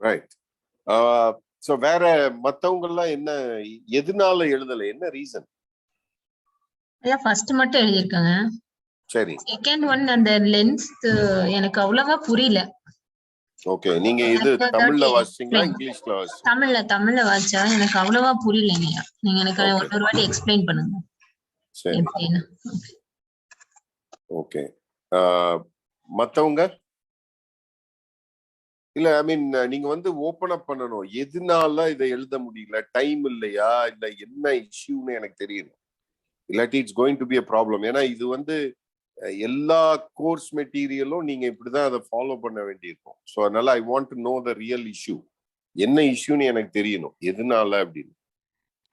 Right. So வேற மத்தவங்க எல்லாம் என்ன எதனால எழுதல, என்ன ரீசன்? ஐயா ஃபர்ஸ்ட் மட்டும் எழுதியிருக்காங்க. சரி, செகண்ட் ஒன் அந்த லென்ஸ் எனக்கு அவ்வளவா புரியல. ஓகே. நீங்க இது தமிழ்ல வாசிச்சீங்களா இங்கிலீஷ்ல வாசிச்சீங்களா? தமிழ்ல வாசிச்சா எனக்கு அவ்வளவா புரியலைங்கய்யா. நீங்க எனக்கு ஒரு வாட்டி எக்ஸ்பிளைன் பண்ணுங்க. சரி, ஓகே. மத்தவங்க இல்ல, ஐ மீன் நீங்க வந்து ஓபன் அப் பண்ணணும். எதனால இதை எழுத முடியல? டைம் இல்லையா, இல்ல என்ன இஷ்யூன்னு எனக்கு தெரியணும். இல்லாட்டி it's going to be a problem. ஏன்னா இது வந்து எல்லா கோர்ஸ் மெட்டீரியலும் நீங்க இப்படிதான் அதை ஃபாலோ பண்ண வேண்டியிருக்கும். ஸோ அதனால I want to know the real issue. என்ன இஷ்யூன்னு எனக்கு தெரியணும், எதனால அப்படின்னு.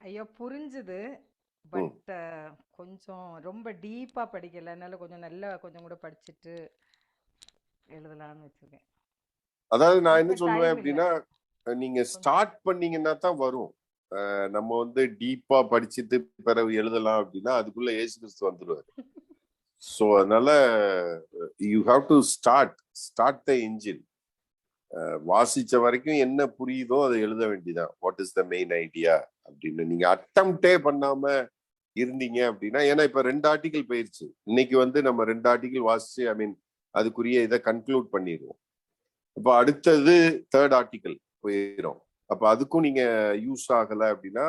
ஐயோ புரிஞ்சுது, பட் கொஞ்சம் ரொம்ப டீப்பா படிக்கல, அதனால கொஞ்சம் நல்லா கொஞ்சம் கூட படிச்சுட்டு எழுதலாம்னு வச்சிருக்கேன். அதாவது நான் என்ன சொல்லுவேன் அப்படின்னா, நீங்க ஸ்டார்ட் பண்ணீங்கன்னா தான் வரும். நம்ம வந்து டீப்பா படிச்சுட்டு பிறகு எழுதலாம் அப்படின்னா அதுக்குள்ள ஏசு கிறிஸ்து வந்துருவாரு. ஸோ அதனால you have to start the engine. வாசிச்ச வரைக்கும் என்ன புரியுதோ அதை எழுத வேண்டியதான். What is the main idea அப்படின்னு நீங்க அட்டம்ப்டே பண்ணாம இருந்தீங்க அப்படின்னா, ஏன்னா இப்ப 2 ஆர்டிகிள் போயிருச்சு. இன்னைக்கு வந்து நம்ம 2 ஆர்டிகிள் வாசிச்சு ஐ மீன் அதுக்குரிய இதை கன்க்ளூட் பண்ணிடுவோம். இப்போ அடுத்தது 3rd ஆர்டிகிள் போயிடும். அப்ப அதுக்கும் நீங்க யூஸ் ஆகல அப்படின்னா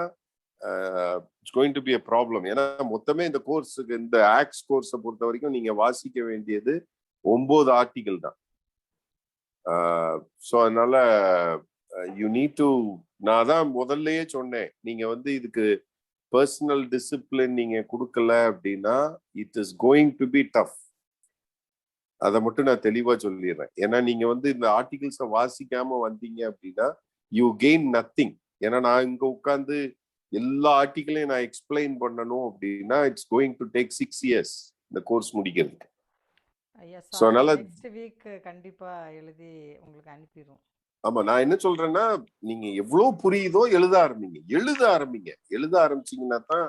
it's going to be a problem. ஏன்னா மொத்தமே இந்த கோர்ஸுக்கு, இந்த ஆக்ஸ் கோர்ஸை பொறுத்த வரைக்கும் நீங்க வாசிக்க வேண்டியது 9 ஆர்டிகிள் தான். ஸோ அதனால யூ நீட் டு, நான் தான் முதல்லயே சொன்னேன், நீங்க வந்து இதுக்கு பர்சனல் டிசிப்ளின் நீங்க கொடுக்கல அப்படின்னா it is going to B tough. அதை மட்டும் நான் தெளிவா சொல்லிடுறேன். ஏன்னா நீங்க வந்து இந்த ஆர்டிகிள்ஸை வாசிக்காம வந்தீங்க அப்படின்னா யூ கெயின் நத்திங். ஏன்னா நான் இங்க உட்கார்ந்து எல்லா ஆர்டிகிளையும் நான் எக்ஸ்பிளைன் பண்ணணும் அப்படின்னா it's going to take 6 years இந்த கோர்ஸ் முடிக்கிறதுக்கு. ஸோ அதனால நெக்ஸ்ட் வீக் கண்டிப்பா எழுதி உங்களுக்கு அனுப்பிடுவோம். ஆமா, நான் என்ன சொல்றேன்னா, நீங்க எவ்வளவு புரியுதோ எழுத ஆரம்பிச்சீங்கன்னா தான்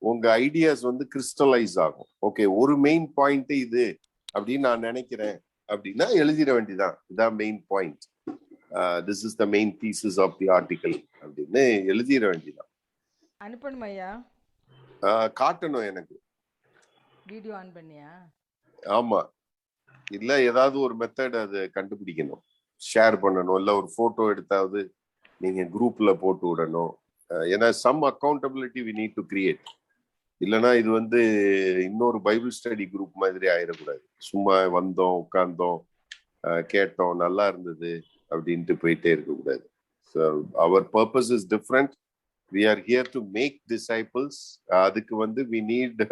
உங்க ஐடியாஸ் வந்து கிறிஸ்டலைஸ் ஆகும். ஓகே, ஒரு மெயின் பாயிண்ட் இது அப்படின்னு நான் நினைக்கிறேன் அப்படின்னா எழுதிட வேண்டியதான். இதான் main point, this is the main pieces of the article அப்படின்னு எழுதிட வேண்டியதான். அனுப்பணும் ஐயா, காட்டணும் எனக்கு. வீடியோ ஆன் பண்ணியா? ஆமா, இல்ல ஏதாவது ஒரு மெத்தட் அது கண்டுபிடிக்கணும், ஷேர் பண்ணணும், இல்ல ஒரு போட்டோ எடுத்தாவது நீங்க குரூப்ல போட்டு விடணும். ஏன்னா some accountability we need to create. இல்லைன்னா இது வந்து இன்னொரு பைபிள் ஸ்டடி குரூப் மாதிரி ஆயிடக்கூடாது. சும்மா வந்தோம், உட்கார்ந்தோம், கேட்டோம், நல்லா இருந்தது அப்படின்ட்டு போயிட்டே இருக்கக்கூடாது. So our purpose is different. We are here to make disciples. அதுக்கு வந்து we need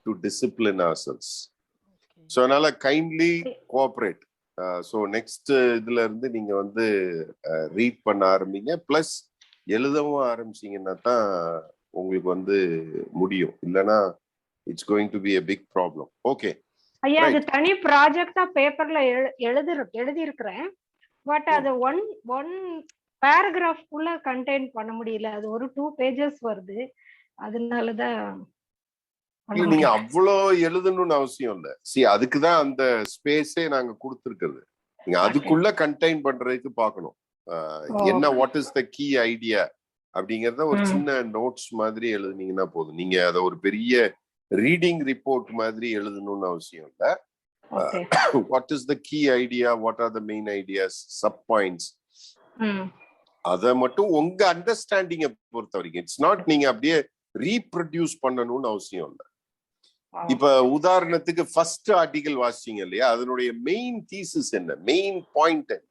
to discipline ourselves. So அதனால கைண்ட்லி கோஆப்ரேட். ஸோ நெக்ஸ்ட் இதுல இருந்து நீங்க வந்து ரீட் பண்ண ஆரம்பிங்க, பிளஸ் எழுதவும் ஆரம்பிச்சீங்கன்னா தான் உங்களுக்கு வந்து முடியும். இல்லைன்னா it's going to be a big problem. Okay ஐயா, அது தனி ப்ராஜெக்டா பேப்பர்ல எழுதி இருக்கிறேன். பட் அது ஒன் பேராகிராஃப் குள்ள கண்டெயின் பண்ண முடியல. அது ஒரு 2 pages வருது. அதனாலதான் நீங்க அவ்வளோ எழுதணும்னு அவசியம் இல்லை. அதுக்குதான் அந்த ஸ்பேஸே நாங்க கொடுத்துருக்கிறது. நீங்க அதுக்குள்ள கண்டெயின் பண்றதுக்கு பார்க்கணும். என்ன what is the key idea அப்படிங்கறத ஒரு சின்ன நோட்ஸ் மாதிரி எழுதுனீங்கன்னா போதும். நீங்க அதை ஒரு பெரிய ரீடிங் ரிப்போர்ட் மாதிரி எழுதணும்னு அவசியம் இல்லை. What is the key idea, what are the main ideas, sub points, அதை மட்டும் உங்க அண்டர்ஸ்டாண்டிங்கை பொறுத்த வரைக்கும். இட்ஸ் நாட் நீங்க அப்படியே ரீப்ரொடியூஸ் பண்ணணும்னு அவசியம் இல்லை. இப்ப உதாரணத்துக்கு ஃபர்ஸ்ட் ஆர்டிகல் வாசிச்சீங்க இல்லையா, அதனுடைய மெயின் தீசிஸ் என்ன, மெயின் பாயிண்ட் என்ன?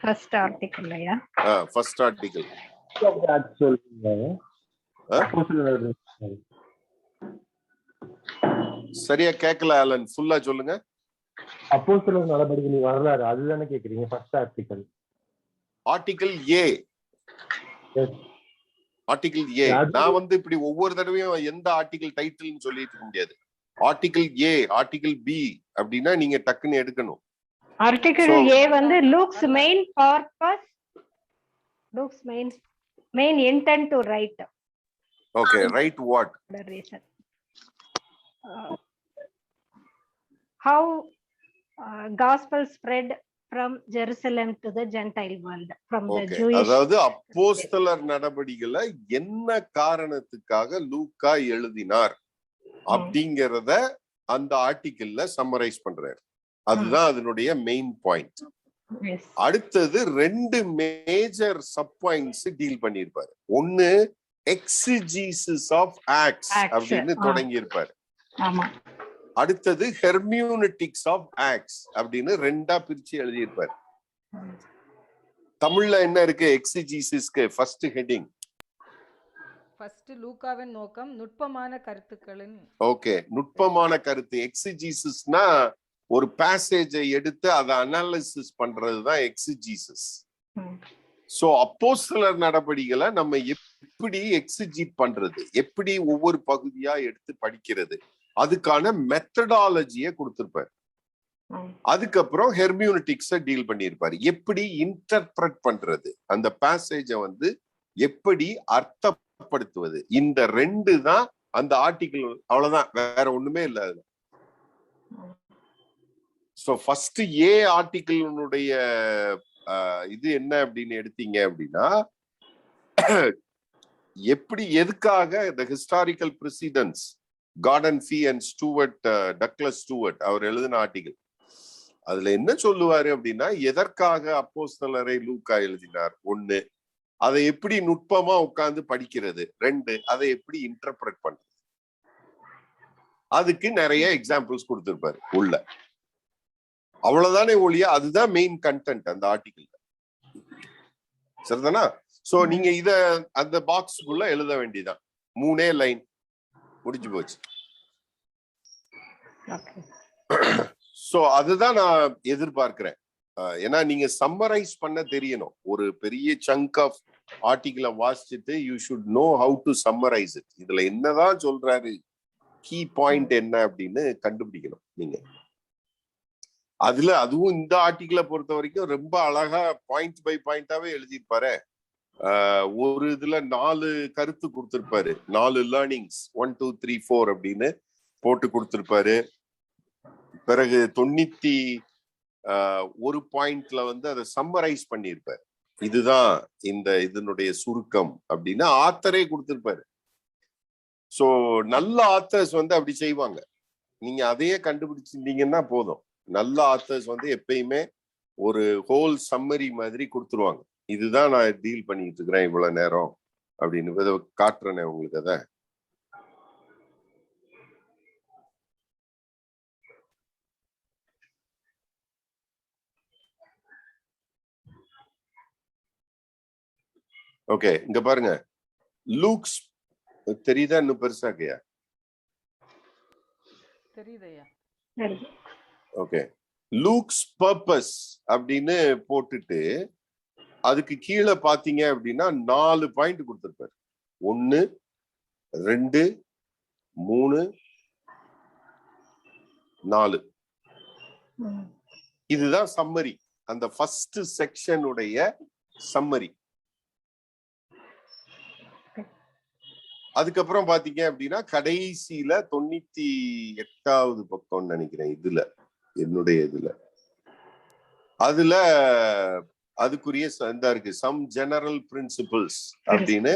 ஃபர்ஸ்ட் ஆர்டிகல் ஐயா, ஃபர்ஸ்ட் ஆர்டிகல் சரியா கேட்கல ஆலன், ஃபுல்லா சொல்லுங்க. அப்போஸ்தலர் நடவடிக்கைகள் வரலாறு அதுதானே கேக்குறீங்க? ஃபர்ஸ்ட் ஆர்டிகல், ஆர்டிகல் ஏ. ஆர்டிகல் ஏ. நான் வந்து இப்படி ஒவ்வொரு தடவையும் எந்த ஆர்டிகல் டைட்டில்னு சொல்லிட்டு இருக்க முடியாது. ஆர்டிகல் ஏ, ஆர்டிகல் பி அப்படின்னா நீங்க டக்குன்னு எடுக்கணும். ஆர்டிகல் ஏ வந்து Luke's main purpose, Luke's main intend to right. Okay, right what? The reason. How gospel spread from Jerusalem to the Gentile world, from the okay, Jewish. அதாவது அப்போஸ்தலர் நடபடிகளை என்ன காரணத்துக்காக லூக்கா எழுதினார் அப்படிங்கறத அந்த ஆர்டிகிள்ல சம்மரைஸ் பண்றாரு. அதுதான் அதனுடைய மெயின் பாயிண்ட். Yes. அடுத்தது 2 மேஜர் சப் பாயிண்ட்ஸ் டீல் பண்ணிருப்பாரு. ஒன்னு எக்ஸிஜீசிஸ் ஆஃப் ஆக்ட்ஸ் அப்படின்னு தொடங்கி இருப்பாரு. ஆமா. அடுத்தது ஹெர்மியூனெட்டிக்ஸ் ஆஃப் ஆக்ட்ஸ் அப்படின்னு 2ஆ பிரிச்சு எழுதியிருப்பாரு. தமிழ்ல என்ன இருக்கு எக்ஸிஜீசிஸ்க்கு? ஃபர்ஸ்ட் ஹெட்டிங் ஃபர்ஸ்ட் லூக்காவின் நோக்கம் நுட்பமான கருத்துக்களின். ஓகே, நுட்பமான கருத்து. எக்ஸிஜீசிஸ்னா ஒரு பேசேஜை எடுத்து அதை அனாலிசிஸ் பண்றதுதான் எக்ஸிஜீசிஸ். சோ அப்போஸ்தலர் நடபடிகளை நம்ம எப்படி எக்ஸிஜீட் பண்றது, எப்படி ஒவ்வொரு பகுதியா எடுத்து படிக்கிறது, அதுக்கான மெத்தடாலஜியை கொடுத்திருப்பாரு. அதுக்கப்புறம் ஹெர்மியூனெட்டிக்ஸை டீல் பண்ணியிருப்பாரு. எப்படி இன்டர்பிரட் பண்றது, அந்த பேசேஜை வந்து எப்படி அர்த்தப்படுத்துவது. இந்த 2 தான் அந்த ஆர்டிகிள். அவ்வளவுதான், வேற ஒண்ணுமே இல்லை அதுல. சோ ஃபர்ஸ்ட் ஏ ஆர்டிகிளுடைய இது என்ன அப்படின்னு எடுத்தீங்க அப்படின்னா, எப்படி எதுக்காக the historical precedents, Gordon Fee and Stuart, Douglas Stuart அவர் எழுதின ஆர்டிகிள். அதுல என்ன சொல்லுவாரு அப்படின்னா, எதற்காக அப்போஸ்தலரை லூக்கா எழுதினார் 1, அதை எப்படி நுட்பமா உட்கார்ந்து படிக்கிறது 2, அதை எப்படி இன்டர்பிரட் பண்றது. அதுக்கு நிறைய எக்ஸாம்பிள்ஸ் கொடுத்திருப்பாரு உள்ள. அவ்வளவுதானே ஒழிய அதுதான் மெயின் கண்டென்ட் அந்த ஆர்டிகிள். சரிதானா? சோ நீங்க இத அந்த பாக்ஸ்க்குள்ள எழுத வேண்டியதான். 3 லைன் முடிஞ்சு போச்சு. சோ அதுதான் நான் எதிர்பார்க்கிறேன். ஏன்னா நீங்க சம்மரைஸ் பண்ண தெரியணும். ஒரு பெரிய சங்க் ஆஃப் ஆர்டிகிளை வாசிச்சுட்டு you should know how to summarise it. இதுல என்னதான் சொல்றாரு, கீ பாயிண்ட் என்ன அப்படின்னு கண்டுபிடிக்கணும் நீங்க. அதுவும் இந்த ஆர்டிகிளை பொறுத்த வரைக்கும் ரொம்ப அழகா பாயிண்ட் பை பாயிண்டாவே எழுதியிருப்பாரு. ஒரு இதுல 4 கருத்து கொடுத்திருப்பாரு, 4 லேர்னிங்ஸ் 1 2 3 4 அப்படின்னு போட்டு கொடுத்திருப்பாரு. பிறகு 91 பாயிண்ட்ல வந்து அதை சம்மரைஸ் பண்ணியிருப்பாரு. இதுதான் இதனுடைய சுருக்கம் அப்படின்னு ஆத்தரே கொடுத்திருப்பாரு. சோ நல்ல ஆத்தர்ஸ் வந்து அப்படி செய்வாங்க. நீங்க அதையே கண்டுபிடிச்சிருந்தீங்கன்னா போதும். நல்ல ஆத்தர்ஸ் வந்து எப்பயுமே ஒரு ஹோல் சம்மரி மாதிரி கொடுத்துருவாங்க. இதுதான் நான் டீல் பண்ணிட்டு இருக்கிறேன் இவ்வளவு நேரம் அப்படின்னு காட்டுறேனே உங்களுக்கு. அதை ஓகே, இங்க பாருங்க. லூக்ஸ் தெரியுதா? இன்னும் பெருசாக்கையா தெரியுதையா? ஓகே, லூக்ஸ் பர்பஸ் அப்படின்னு போட்டுட்டு அதுக்கு கீழே பாத்தீங்க அப்படின்னா 4 பாயிண்ட் கொடுத்திருப்பாரு. 1 2 3 4. இதுதான் சம்மரி, அந்த ஃபர்ஸ்ட் செக்ஷன் உடைய சம்மரி. அதுக்கப்புறம் பாத்தீங்க அப்படின்னா கடைசியில 98வது பக்கம் நினைக்கிறேன் இதுல, என்னுடைய இதுல, அதுல அதுக்குரிய இருக்கு சம் ஜெனரல் பிரின்சிபிள்ஸ் அப்படின்னு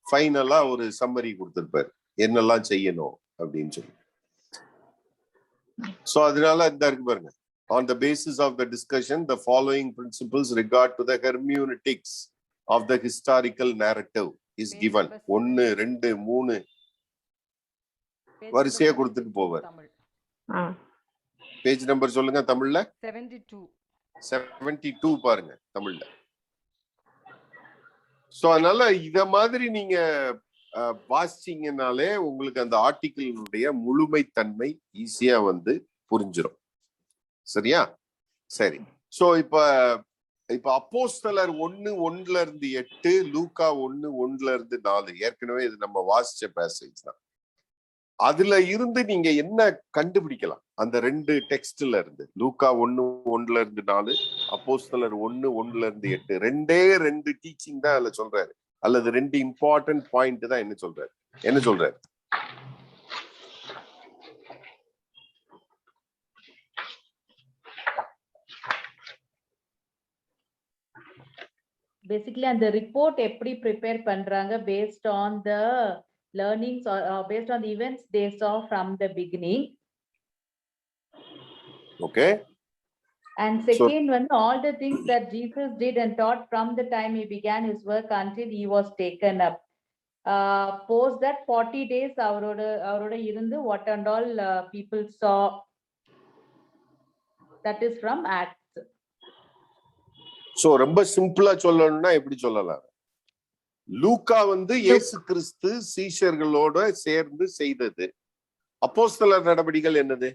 ஃபைனலா ஒரு சம்மரி கொடுத்திருப்பாரு, என்னெல்லாம் செய்யணும் அப்படின்னு சொல்லி. சோ அதனால இந்த இருக்கு பாருங்க. On the basis of the discussion, the following principles regard to the hermeneutics of the historical narrative is given. 1 2 3 வரிசையா கொடுத்துட்டு போவார். பேஜ் நம்பர் சொல்லுங்க தமிழ்ல. 72 பாருங்க தமிழ்ல. சோ அதனால இத மாதிரி நீங்க வாசிச்சீங்கன்னாலே உங்களுக்கு அந்த ஆர்டிகிளினுடைய முழுமைத்தன்மை ஈஸியா வந்து புரிஞ்சிடும். சரியா? சரி. சோ இப்ப அப்போஸ்தலர் 1:1-8, லூக்கா 1:1-4 ஏற்கனவே இது நம்ம வாசிச்ச பேசேஜ் தான். அதுல இருந்து நீங்க என்ன கண்டுபிடிக்கலாம்? அந்த 2 டெக்ஸ்ட்ல இருந்து, லூக்கா 1:1-4, அப்போஸ்தலர் 1:1-8, 2 டீச்சிங் தான் அதுல சொல்றாரு, அல்லது 2 இம்பார்ட்டன்ட் பாயிண்ட் தான் என்ன சொல்றாரு? பேசிக்கலி அந்த ரிப்போர்ட் எப்படி ப்ரிப்பேர் பண்றாங்க based on the learnings based on the events they saw from the beginning. Okay. And second one, all the things that Jesus did and taught from the time he began his work until he was taken up. Post that 40 days அவரோட இருந்து what and all people saw. That is from Acts. So ரொம்ப சிம்பிளா சொல்லணும்னா எப்படி சொல்லலாம்? லூக்கா இயேசு கிறிஸ்து சீஷர்களோட சேர்ந்து செய்தது. அப்போஸ்தலர் நடபடிகள் என்னது?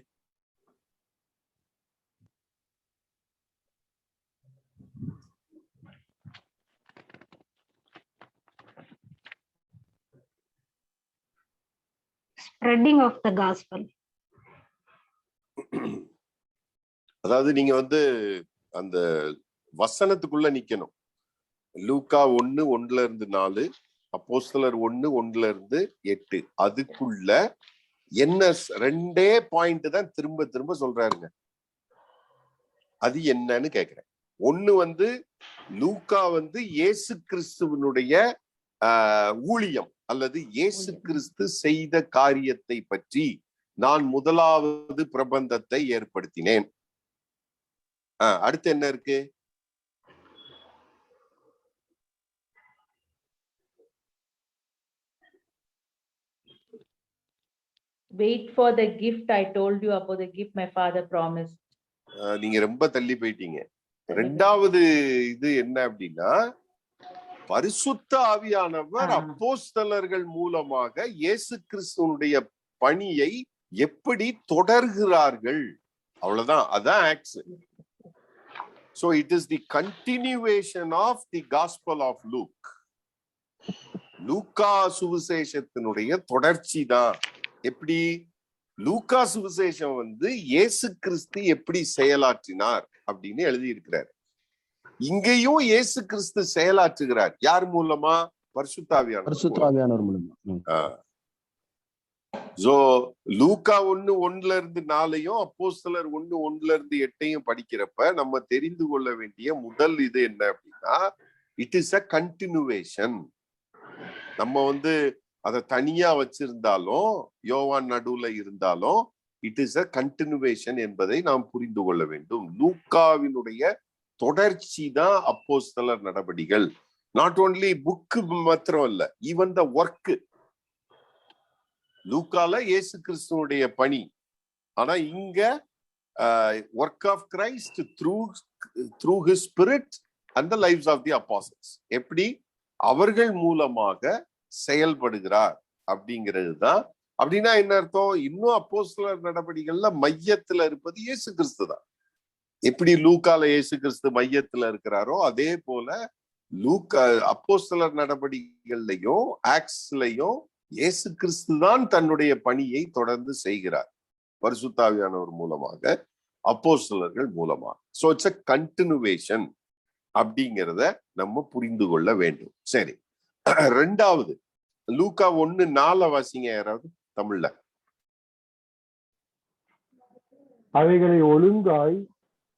Spreading of the gospel. அதாவது நீங்க அந்த வசனத்துக்குள்ள நிக்கணும். லூக்கா 1:1-4, அப்போஸ்தலர் 1:1-8 அதுக்குள்ள என்ன 2 பாயிண்ட் தான் திரும்ப திரும்ப சொல்றாருங்க. அது என்னன்னு கேக்குறேன். ஒண்ணு லூக்கா இயேசு கிறிஸ்துவனுடைய ஊழியம் அல்லது இயேசு கிறிஸ்து செய்த காரியத்தை பற்றி நான் முதலாவது பிரபந்தத்தை ஏற்படுத்தினேன். அடுத்து என்ன இருக்கு? Wait for the gift I told you about the gift my father promised. நீங்க ரொம்ப தள்ளி போயிட்டீங்க. ரெண்டாவது இது என்ன அப்படின்னா, பரிசுத்த ஆவியானவர் அப்போஸ்தலர்கள் மூலமாக இயேசு கிறிஸ்துவனுடைய பணியை எப்படி தொடர்கிறார்கள், அவ்வளவுதான். அதான் acts. So it is the continuation of the gospel of Luke. லூக்கா சுவிசேஷத்தினுடைய தொடர்ச்சி தான். எப்படி? லூக்கா சுவிசேஷம் இயேசு கிறிஸ்து எப்படி செயலாற்றினார் அப்படின்னு எழுதி இருக்கிறார். இங்கேயும் இயேசு கிறிஸ்து செயலாற்றுகிறார். யார் மூலமா? பரிசுத்தாவியானவர் மூலமா. சோ லூக்கா 1:1-4 அப்போஸ்தலர் 1:1-8 படிக்கிறப்ப நம்ம தெரிந்து கொள்ள வேண்டிய முதல் இது என்ன அப்படின்னா, இட் இஸ் அ கண்டினியூவேஷன். நம்ம அதை தனியா வச்சிருந்தாலும், யோவான் நடுவுல இருந்தாலும், இட் இஸ் அ கண்டினியூவேஷன் என்பதை நாம் புரிந்து கொள்ள வேண்டும். லூக்காவினுடைய தொடர்ச்சி தான் அப்போஸ்தலர் நடபடிகள். நாட் ஓன்லி புக்கு மாத்திரம் இல்ல, ஈவன் த ஒர்க். லூக்கால இயேசு கிறிஸ்துவனுடைய பணி, ஆனா இங்க work of Christ through his spirit and the lives of the apostles, எப்படி அவர்கள் மூலமாக செயல்படுகிறார் அப்படிங்கிறது தான். அப்படின்னா என்ன அர்த்தம்? இன்னும் அப்போஸ்தலர் நடபடிகள்ல மையத்துல இருப்பது இயேசு கிறிஸ்து தான். எப்படி லூக்கால இயேசு கிறிஸ்து மையத்துல இருக்கிறாரோ அதே போல லூக்கா அப்போஸ்தலர் நடபடிகள்லையும் ஆக்ட்ஸ்லயும் இயேசு கிறிஸ்து தான் தன்னுடைய பணியை தொடர்ந்து செய்கிறார், பரிசுத்தாவியானவர் மூலமாக, அப்போஸ்தலர்கள் மூலமாக. சோ இட்ஸ் அ கண்டினியூவேஷன் அப்படிங்கிறத நம்ம புரிந்து கொள்ள வேண்டும். சரி, ரெண்டாவது லூக்கா 1:4 வாசிங்க யாராவது தமிழ்ல. அவைகளை ஒழுங்காய்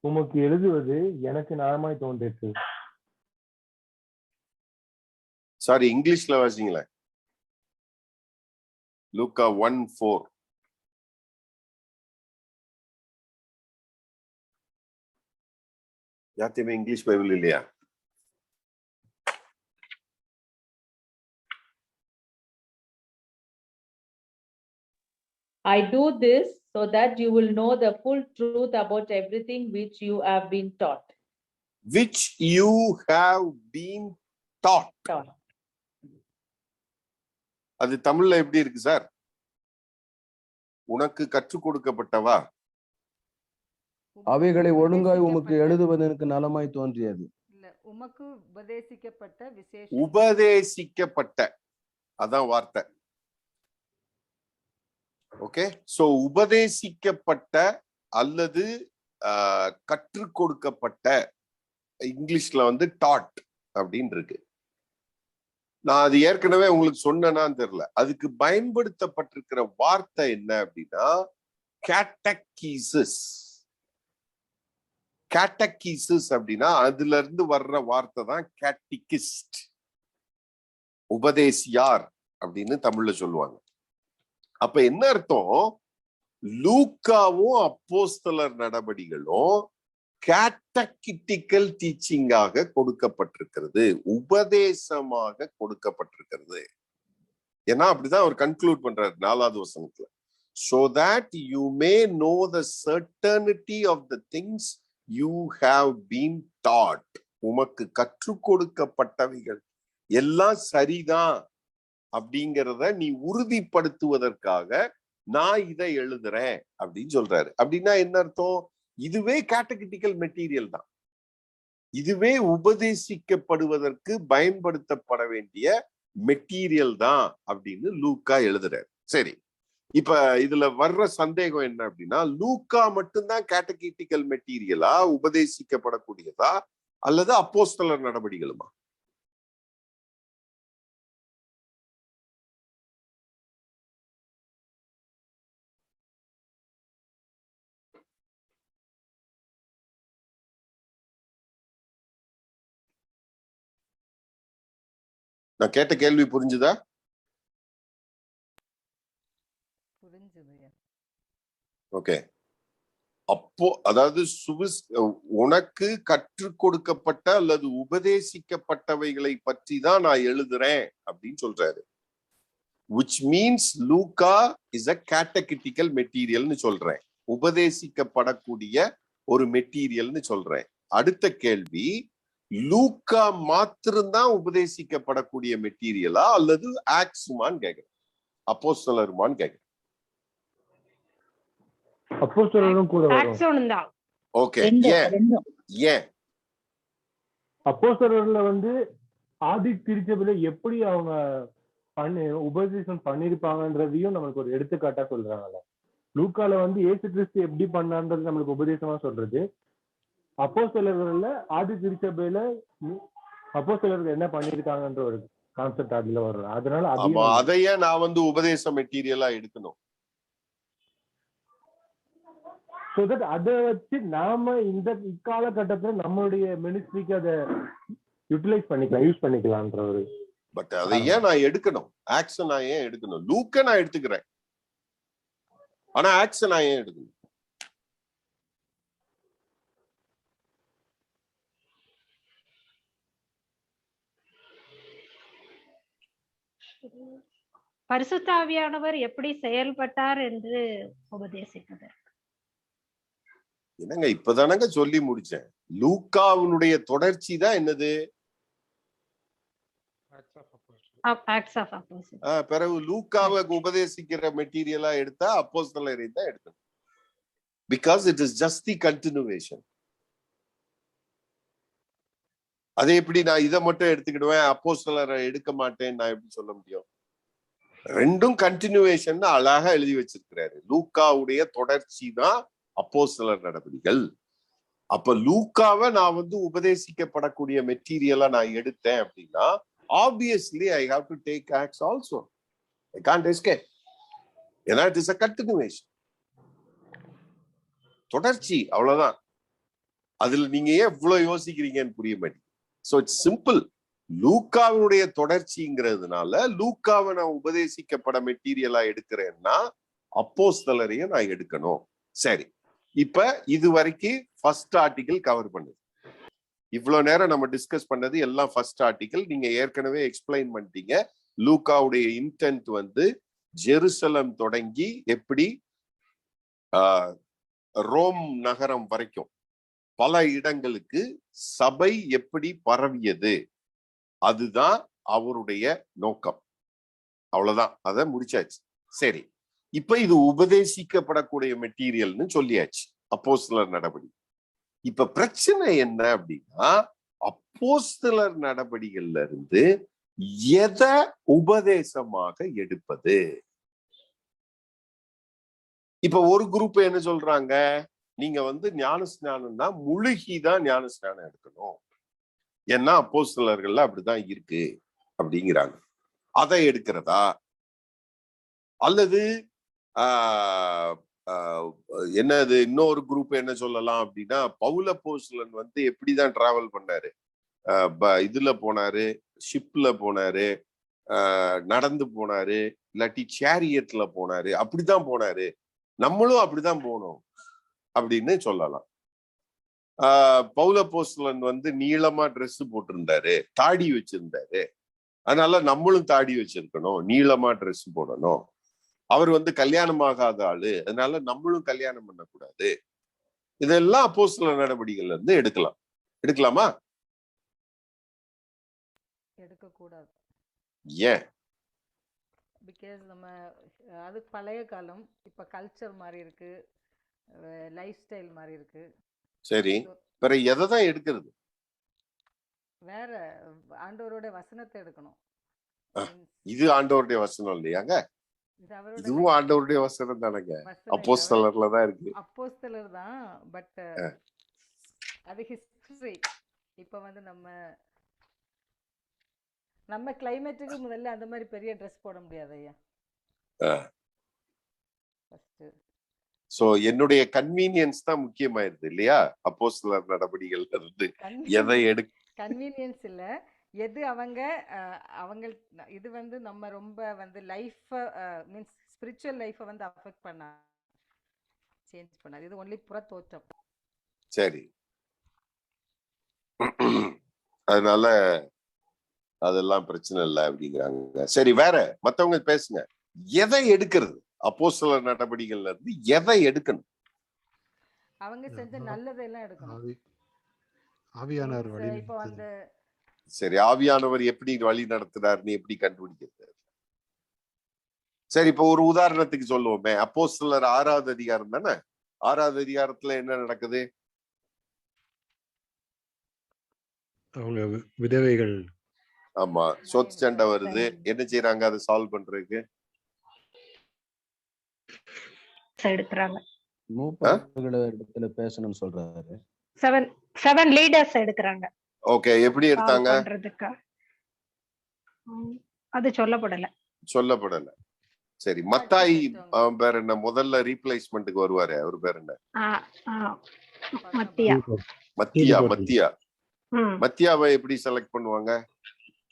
உமக்கு எழுதுவது எனக்கு நலமாய் தோன்றிற்று. சாரி, இங்கிலீஷ்ல வாசிங்களேன். லூக்கா 1:4. யார்த்தையுமே இங்கிலீஷ் பைபிள் இல்லையா? I do this so that you will know the full truth about everything which you have been taught. Which you have been taught. அது தமிழ்ல எப்படி இருக்கு சார்? உனக்கு கற்றுக் கொடுக்கப்பட்டவா? அவைகளை ஒழுங்காய் உமக்கு எழுதுவது எனக்கு நலமாய் தோன்றியது. இல்ல, உமக்கு உபதேசிக்கப்பட்ட விசேஷ. உபதேசிக்கப்பட்ட, அதான் வார்த்தை. ஓகே, சோ உபதேசிக்கப்பட்ட அல்லது கற்றுக் கொடுக்கப்பட்ட, இங்கிலீஷ்ல டாட் அப்படின்னு இருக்கு. நான் அது ஏற்கனவே உங்களுக்கு சொன்னேனான்னு தெரியல. அதுக்கு பயன்படுத்தப்பட்டிருக்கிற வார்த்தை என்ன அப்படின்னா கேட்டகீசிஸ். கேட்டகிசிஸ் அப்படின்னா அதுல இருந்து வர்ற வார்த்தை தான் கேட்டிகிஸ்ட், உபதேசியார் அப்படின்னு தமிழ்ல சொல்லுவாங்க. அப்ப என்ன அர்த்தம்? லூக்காவும் அப்போஸ்தலர் நடபடிகளும் கேட்டகிட்டிக்கல் டீச்சிங்காக கொடுக்கப்பட்டிருக்கிறது, உபதேசமாக கொடுக்கப்பட்டிருக்கிறது. ஏன்னா அப்படிதான் அவர் கன்க்ளூட் பண்றாரு 4வது வசனத்துல. So that you may know the certainty of the things you have been taught. உமக்கு கற்றுக் கொடுக்கப்பட்டவைகள் எல்லாம் சரிதான் அப்படிங்கிறத நீ உறுதிப்படுத்துவதற்காக நான் இதை எழுதுறேன் அப்படின்னு சொல்றாரு. அப்படின்னா என்ன அர்த்தம்? இதுவே கேட்டகிட்டிக்கல் மெட்டீரியல் தான், இதுவே உபதேசிக்கப்படுவதற்கு பயன்படுத்தப்பட வேண்டிய மெட்டீரியல் தான் அப்படின்னு லூக்கா எழுதுறாரு. சரி, இப்ப இதுல வர்ற சந்தேகம் என்ன அப்படின்னா, லூக்கா மட்டும்தான் கேட்டகிட்டிக்கல் மெட்டீரியலா, உபதேசிக்கப்படக்கூடியதா, அல்லது அப்போஸ்தலர் நடபடிகளுமா? நான் கேட்ட கேள்வி புரிஞ்சுதா? புரிஞ்சுது. ஓகே. அப்போ அதாவது உனக்கு கற்றுக் கொடுக்கப்பட்ட அல்லது உபதேசிக்கப்பட்டவைகளை பற்றி தான் நான் எழுதுறேன் அப்படின்னு சொல்றாரு. which means Luca is a catechetical மெட்டீரியல்னு சொல்றேன், உபதேசிக்கப்படக்கூடிய ஒரு மெட்டீரியல்னு சொல்றேன். அடுத்த கேள்வி, லூக்கா மாத்திரம்தான் உபதேசிக்கப்படக்கூடிய மெட்டீரியலா அல்லது ஆக்ஸ்மான்னு கேக்குறேன், அப்போஸ்தலருமான்னு கேக்குறேன். அப்போஸ்தலரும் கூட வரும். ஓகே. ஏன் அப்போஸ்தலர்ல வந்து ஆதி திருச்சபையில எப்படி அவங்க உபதேசம் பண்ணிருப்பாங்கன்றதையும் நம்மளுக்கு ஒரு எடுத்துக்காட்டா சொல்றாங்கல்ல. லூக்கால வந்து இயேசு கிறிஸ்து எப்படி பண்ணான்றது நம்மளுக்கு உபதேசமா சொல்றது. அப்போஸ்தலர்கள்ல ஆதி திருச்சபையில அப்போஸ்தலர்கள் என்ன பண்ணிருக்காங்கன்ற ஒரு கான்செப்ட் அதுல வரும். அதனால அதையே நான் வந்து உபதேச மெட்டீரியலா எடுக்கணும். So that அதை வச்சு நாம இந்த காலகட்டத்துல நம்மளுடைய மினிஸ்ட்ரிக்கு அதை யூட்டிலைஸ் பண்ணிக்கலாம், யூஸ் பண்ணிக்கலாம்ன்ற ஒரு. பட் அதை ஏன் நான் எடுக்கணும்? ஆக்ஷன் நான் ஏன் எடுக்கணும்? லூக்க நான் எடுத்துக்கிறேன், ஆனா ஆக்ஷன் நான் ஏன் எடுக்கணும்? பரிசுத்த ஆவியானவர் எப்படி செயல்பட்டார் என்று உபதேசிப்பது. என்னங்க இப்பதானங்க சொல்லி முடிச்சேன். லூக்காவினுடைய தொடர்ச்சி தான் என்னது? பிறகு லூக்காவை உபதேசிக்கிற மெட்டீரியலா எடுத்தா அப்போஸ்தலரை தான் எடுக்கணும். Because it is just the continuation. அதை எப்படி நான் இதை மட்டும் எடுத்துக்கிடுவேன், அப்போஸ்தலரை எடுக்க மாட்டேன் நான் எப்படி சொல்ல முடியும்? ரெண்டும் கண்டினியூவேஷன் அழகா எழுதி வச்சிருக்கிறாரு. லூக்காவுடைய தொடர்ச்சி தான் அப்போஸ்தலர் நடபடிகள். அப்ப லூக்காவை நான் வந்து உபதேசிக்கப்படக்கூடிய மெட்டீரியலா நான் எடுத்தேன் அப்படின்னா obviously I have to take Acts also. I can't escape. ஏன்னா it is a continuation, தொடர்ச்சி, அவ்வளவுதான். அதுல நீங்க ஏன் இவ்வளவு யோசிக்கிறீங்கன்னு புரிய மாட்டேங்குது. So it's simple. லூக்காவினுடைய தொடர்ச்சிங்கிறதுனால லூக்காவை நான் உபதேசிக்கப்பட மெட்டீரியலா எடுக்கிறேன்னா அப்போஸ்தலரையும் நான் எடுக்கணும். சரி, இப்ப இது வரைக்கும் ஃபர்ஸ்ட் ஆர்டிகிள் கவர் பண்ணுது. இவ்வளவு நேரம் நம்ம டிஸ்கஸ் பண்ணது எல்லாம் ஃபர்ஸ்ட் ஆர்டிகிள். நீங்க ஏற்கனவே எக்ஸ்பிளைன் பண்ணிட்டீங்க. லூக்காவுடைய இன்டென்ட் வந்து ஜெருசலம் தொடங்கி எப்படி ரோம் நகரம் வரைக்கும் பல இடங்களுக்கு சபை எப்படி பரவியது, அதுதான் அவருடைய நோக்கம். அவ்வளவுதான், அதை முடிச்சாச்சு. சரி, இப்ப இது உபதேசிக்கப்படக்கூடிய மெட்டீரியல்னு சொல்லியாச்சு, அப்போஸ்தலர் நடபடி. இப்ப பிரச்சனை என்ன அப்படின்னா, அப்போஸ்தலர் நடபடிகள்ல இருந்து எதை உபதேசமாக எடுப்பது? இப்ப ஒரு குரூப் என்ன சொல்றாங்க, நீங்க வந்து ஞானஸ்நானம்னா முழுகிதான் ஞானஸ்நானம் எடுக்கணும், ஏன்னா அப்போஸ்தலர்கள்ல அப்படிதான் இருக்கு அப்படிங்கிறாங்க. அதை எடுக்கிறதா, அல்லது என்னது இன்னொரு குரூப் என்ன சொல்லலாம் அப்படின்னா, பவுல் அப்போஸ்தலன் வந்து எப்படிதான் டிராவல் பண்ணாரு, இதுல போனாரு, ஷிப்ல போனாரு, நடந்து போனாரு, இல்லாட்டி சேரியட்ல போனாரு, அப்படிதான் போனாரு, நம்மளும் அப்படிதான் போனோம் அப்படின்னு சொல்லலாம். பவுல் அப்போஸ்தலன் வந்து நீளமா ட்ரெஸ் போட்டிருந்தாரு, தாடி வச்சிருந்தாரு, அதனால நம்மளும் தாடி வச்சிருக்கணும், நீளமா ட்ரெஸ் போடணும். அவர் வந்து கல்யாணம் ஆகாத ஆளு, அதனால நம்மளும் கல்யாணம் பண்ணக்கூடாது. இதெல்லாம் அப்போஸ்தலர் நடவடிக்கைகள்ல இருந்து எடுக்கலாமா? எடுக்கக்கூடாது. ஏன்? பிகாஸ் நம்ம அது பழைய காலம், இப்ப கல்ச்சர் மாதிரி இருக்கு, லைஃப் ஸ்டைல் மாதிரி இருக்கு. சரி, வேற எதை தான் எடுக்கிறது? வேற ஆண்டவரோட வசனத்தை எடுக்கணும். இது ஆண்டவருடைய வசனம் இல்லையாங்க? இதுவும் ஆண்டவருடைய வசனம் தானங்க, அப்போஸ்தலர்ல தான் இருக்கு. அப்போஸ்தலர் தான், பட் அது ஹிஸ்டரி. இப்ப வந்து நம்ம கிளைமேட்டுக்கு முதல்ல அந்த மாதிரி பெரிய ட்ரெஸ் போட முடியாது ஐயா. சோ என்னுடைய கன்வீனியன்ஸ் தான் முக்கியமாயிருது இல்லையா? அப்போஸ்தலர் நடவடிக்கைகள்ல இருந்து எதை கன்வீனியன்ஸ் இல்ல, எது அவங்க இது வந்து நம்ம ரொம்ப வந்து லைஃப் மீன்ஸ் ஸ்பிரிச்சுவல் லைஃபை வந்து அஃபெக்ட் பண்ண சேஞ்ச் பண்ணாது. இது ஒன்லி புற தோற்றம். சரி, அதனால அதெல்லாம் பிரச்சனை இல்லை அப்படிங்கிறாங்க. சரி, வேற மத்தவங்க பேசுங்க. எதை எடுக்கிறது? அப்போஸ்தலர் நடவடிக்கைகள்ல இருந்து எதை எடுக்கணும்? அவங்க செஞ்ச நல்லதெல்லாம் எடுக்கணும். ஆவியானவர் வழி. இப்போ வந்து சரி, ஆவியானவர் எப்படி வழி நடத்துறாருன்னு எப்படி கண்டுபிடிக்கிறது? சரி, இப்போ ஒரு உதாரணத்துக்கு சொல்லுவோமே, அப்போஸ்தலர் 6வது அதிகாரம் தானே, 6வது அதிகாரத்துல என்ன நடக்குது? அவங்க விதவைகள், ஆமா, சொத்து சண்டை வருது. என்ன செய்யறாங்க அதை சால்வ் பண்றதுக்கு? எடுக்கிறாங்க. மூப்பர்களை இடத்துல பேசணும்னு சொல்றாரு. 7 லீடர்ஸ் எடுக்கிறாங்க. ஓகே, எப்படி எடுத்தாங்க? அது சொல்லப்படல. சரி, மத்தாய் பேர் என்ன? முதல்ல ரீப்ளேஸ்மெண்ட்டுக்கு வருவாரு, அவர் பேர் என்ன? மத்தியாவை எப்படி செலக்ட் பண்ணுவாங்க?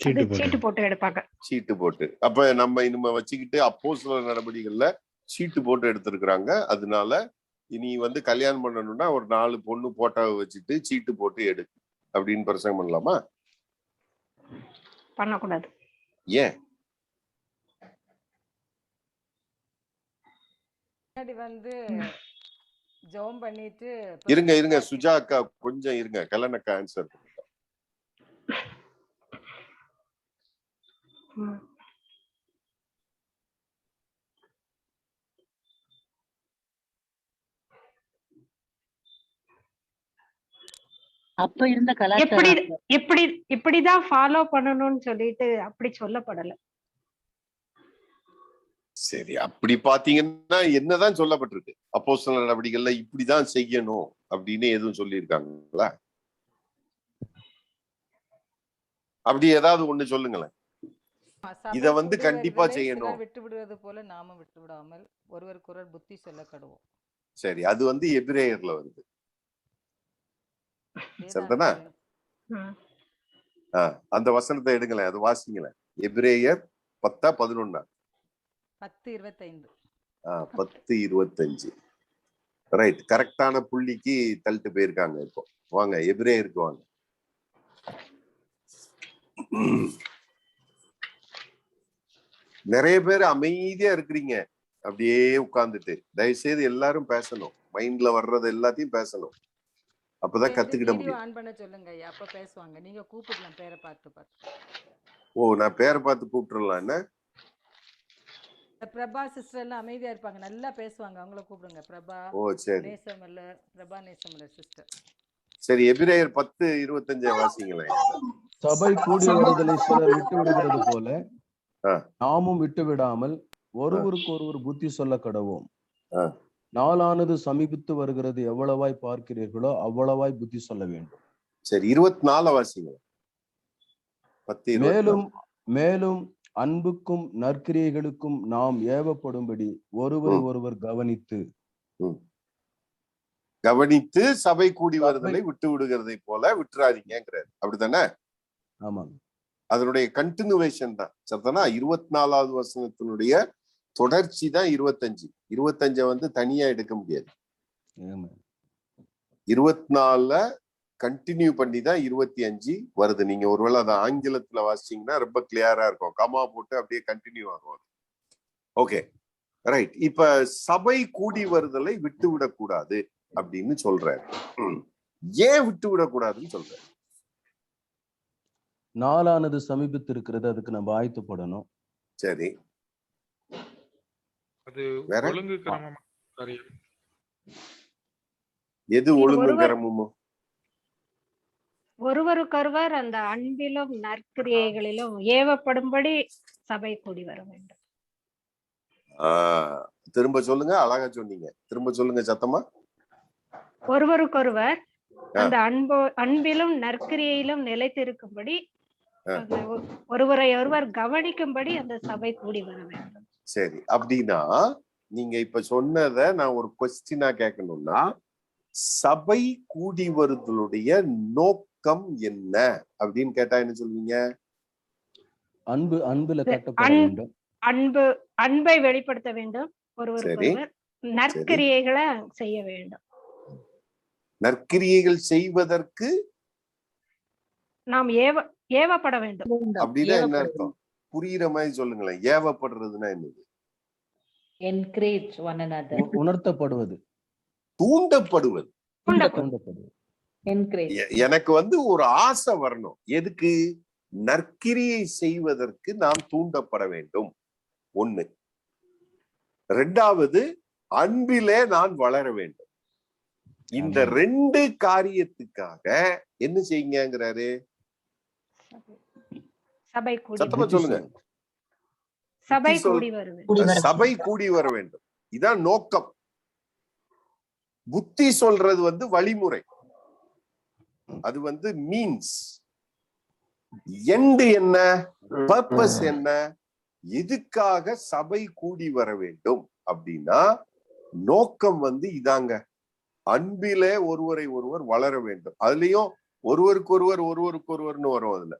சீட்டு போட்டு எடுப்பாங்க. சீட்டு போட்டு. அப்ப நம்ம இனிமே வச்சுக்கிட்டு அப்போஸ்தலர் நடவடிக்கைகள்ல சீட்டு போட்டு எடுத்திருக்கிறாங்க. அதனால இனி வந்து கல்யாணம் பண்ணணும்னா ஒரு 4 பொண்ணு போட்டோவை வச்சுட்டு சீட்டு போட்டு எடு அப்படின்னு பிரசங்கம் பண்ணலாமா? பண்ணக்கூடாது. ஏன்? வந்து ஜெபம் பண்ணிட்டு இருங்க சுஜா அக்கா கொஞ்சம் இருங்க, கல்யாணக்கா ஆன்சர் பண்ணுங்க. அப்ப இருந்த கலாச்சாரம் இப்படிதான் ஃபாலோ பண்ணணும்னு சொல்லிட்டு அப்படி சொல்லப்படல. சரி, அப்படி பாத்தீங்கன்னா என்னதான் சொல்லப்பட்டிருக்கு? அப்போஸ்தலர் நடவடிக்கைகள்ல இப்படிதான் செய்யணும் அப்படின்னு எதுவும் சொல்லியிருக்காங்களா? அப்படி ஏதாவது ஒண்ணு சொல்லுங்களேன். இத வந்து கண்டிப்பா செய்யணும். விட்டு விடுவது போல நாம விட்டு விடாமல் ஒருவருக்கொருவர் புத்தி சொல்ல கடுவோம். சரி, அது வந்து எபிரேயர்ல வருது. சரிதானா? அந்த வசனத்தை எடுங்களேன், அது வாசிங்களேன். எபிரேயர் 10:11. 10:25. 10:25. ரைட், கரெக்டான புள்ளிக்கு தள்ளிட்டு போயிருக்காங்க. இப்போ வாங்க எபிரேயருக்கு வாங்க. நிறைய பேர் அமைதியா இருக்கிறீங்க, அப்படியே உட்கார்ந்துட்டு. தயவுசெய்து எல்லாரும் பேசணும், மைண்ட்ல வர்றது எல்லாத்தையும் பேசணும், அப்பதான் கத்துக்கிட முடியும். ஆன் பண்ண சொல்லுங்க ஐயா, அப்ப பேசுவாங்க. நீங்க கூப்பிடலாம் பேரை பார்த்து. ஓ, நான் பேரை பார்த்து கூப்பிட்டுறலாம். என்ன பிரபா சிஸ்டர் எல்லாம் அமைதியா இருப்பாங்க, நல்லா பேசுவாங்க, அவங்கள கூப்பிடுங்க. பிரபா. ஓ சரி, நேசமல்ல பிரபா நேசமல்ல சிஸ்டர். சரி, எபிரேயர் 10:25 வாசிங்களேன். சபை கூடி வருதலை சிலர் விட்டு விடுகிறது போல நாமும் விட்டு விடாமல் ஒருவருக்கு ஒருவர் புத்தி சொல்ல கடவோம். நாளானது சமீபித்து வருகிறது, எவ்வளவாய் பார்க்கிறீர்களோ அவ்வளவாய் புத்தி சொல்ல வேண்டும். சரி, 24 வாசிங்களேன். மேலும் அன்புக்கும் நற்கிரியைகளுக்கும் நாம் ஏவப்படும்படி ஒருவரை ஒருவர் கவனித்து கவனித்து சபை கூடி வருதலை விட்டு விடுகிறதை போல விட்டுறாதீங்கிறார். அப்படித்தானே? ஆமாங்க. அதனுடைய கண்டினியூவேஷன் தான். சரிதானா? 24வது வசனத்தினுடைய தொடர்ச்சி தான் 25. 25 வந்து தனியா எடுக்க முடியாது. 24 கண்டினியூ பண்ணி தான் 25 வருது. நீங்க ஒருவேளை அதை ஆங்கிலத்துல வாசிச்சீங்கன்னா ரொம்ப கிளியரா இருக்கும். கமா போட்டு அப்படியே கண்டினியூ ஆகும். Okay, right. இப்ப சபை கூடி வருதலை விட்டு விடக்கூடாது அப்படின்னு சொல்றாரு. ஏன் விட்டு விடக்கூடாதுன்னு சொல்றாரு? நாளானது சமீபத்து இருக்கிறது, அதுக்கு நம்ம ஆயத்தப்படணும். சரி, அது வேற ஒழுங்கு கிரமம். எது ஒழுங்கு கிரமமோ? ஒருவருக்கொருவர் அந்த அன்பிலும் நற்கிரியைகளிலும் ஏவப்படும்படி சபை கூடி வர வேண்டும். திரும்ப சொல்லுங்க. அழகா சொன்னீங்க. திரும்ப சொல்லுங்க சத்தமா. ஒருவருக்கொருவர் அந்த அன்பிலும் நற்கிரியையிலும் நிலைத்திருக்கும்படி, ஒருவரை ஒருவர் கவனிக்கும்படி அந்த சபை கூடி வர வேண்டும். சரி, அப்படின்னா நீங்க இப்ப சொன்னதை நான் ஒரு கொஸ்டினா கேட்கணும்னா, சபை கூடி வருதலுடைய நோக்கம் என்ன அப்படின்னு கேட்டா என்ன சொல்வீங்க? அன்புல கட்டப்பட வேண்டும். அன்பை வெளிப்படுத்த வேண்டும். ஒருவருக்கொருவர் நற்கிரியைகளை செய்ய வேண்டும். நற்கிரியைகள் செய்வதற்கு நாம் ஏவப்பட வேண்டும். அப்படின்னா என்ன அர்த்தம்? புரியுற மாதிரி சொல்லுங்களேன். ஏவப்படுறதுன்னா என்னது? Encourage one another. உணர்த்தப்படுவது, தூண்டப்படுவது. எனக்கு வந்து ஒரு ஆசை வரணும். எதுக்கு? நற்கிரியை செய்வதற்கு நாம் தூண்டப்பட வேண்டும். ஒண்ணு. ரெண்டாவது, அன்பிலே நான் வளர வேண்டும். இந்த 2 காரியத்துக்காக என்ன செய்யுங்கிறாரு? சத்தமா சொல்லுங்க. சபை கூடி வர வேண்டும். இதான் நோக்கம். புத்தி சொல்றது வந்து வழிமுறை, அது வந்து மீன்ஸ். எண்ட் என்ன? பர்பஸ் என்ன? எதுக்காக சபை கூடி வர வேண்டும் அப்படின்னா நோக்கம் வந்து இதாங்க. அன்பிலே ஒருவரை ஒருவர் வளர வேண்டும். அதுலயும் ஒருவருக்கொருவர்னு வரும் அதுல.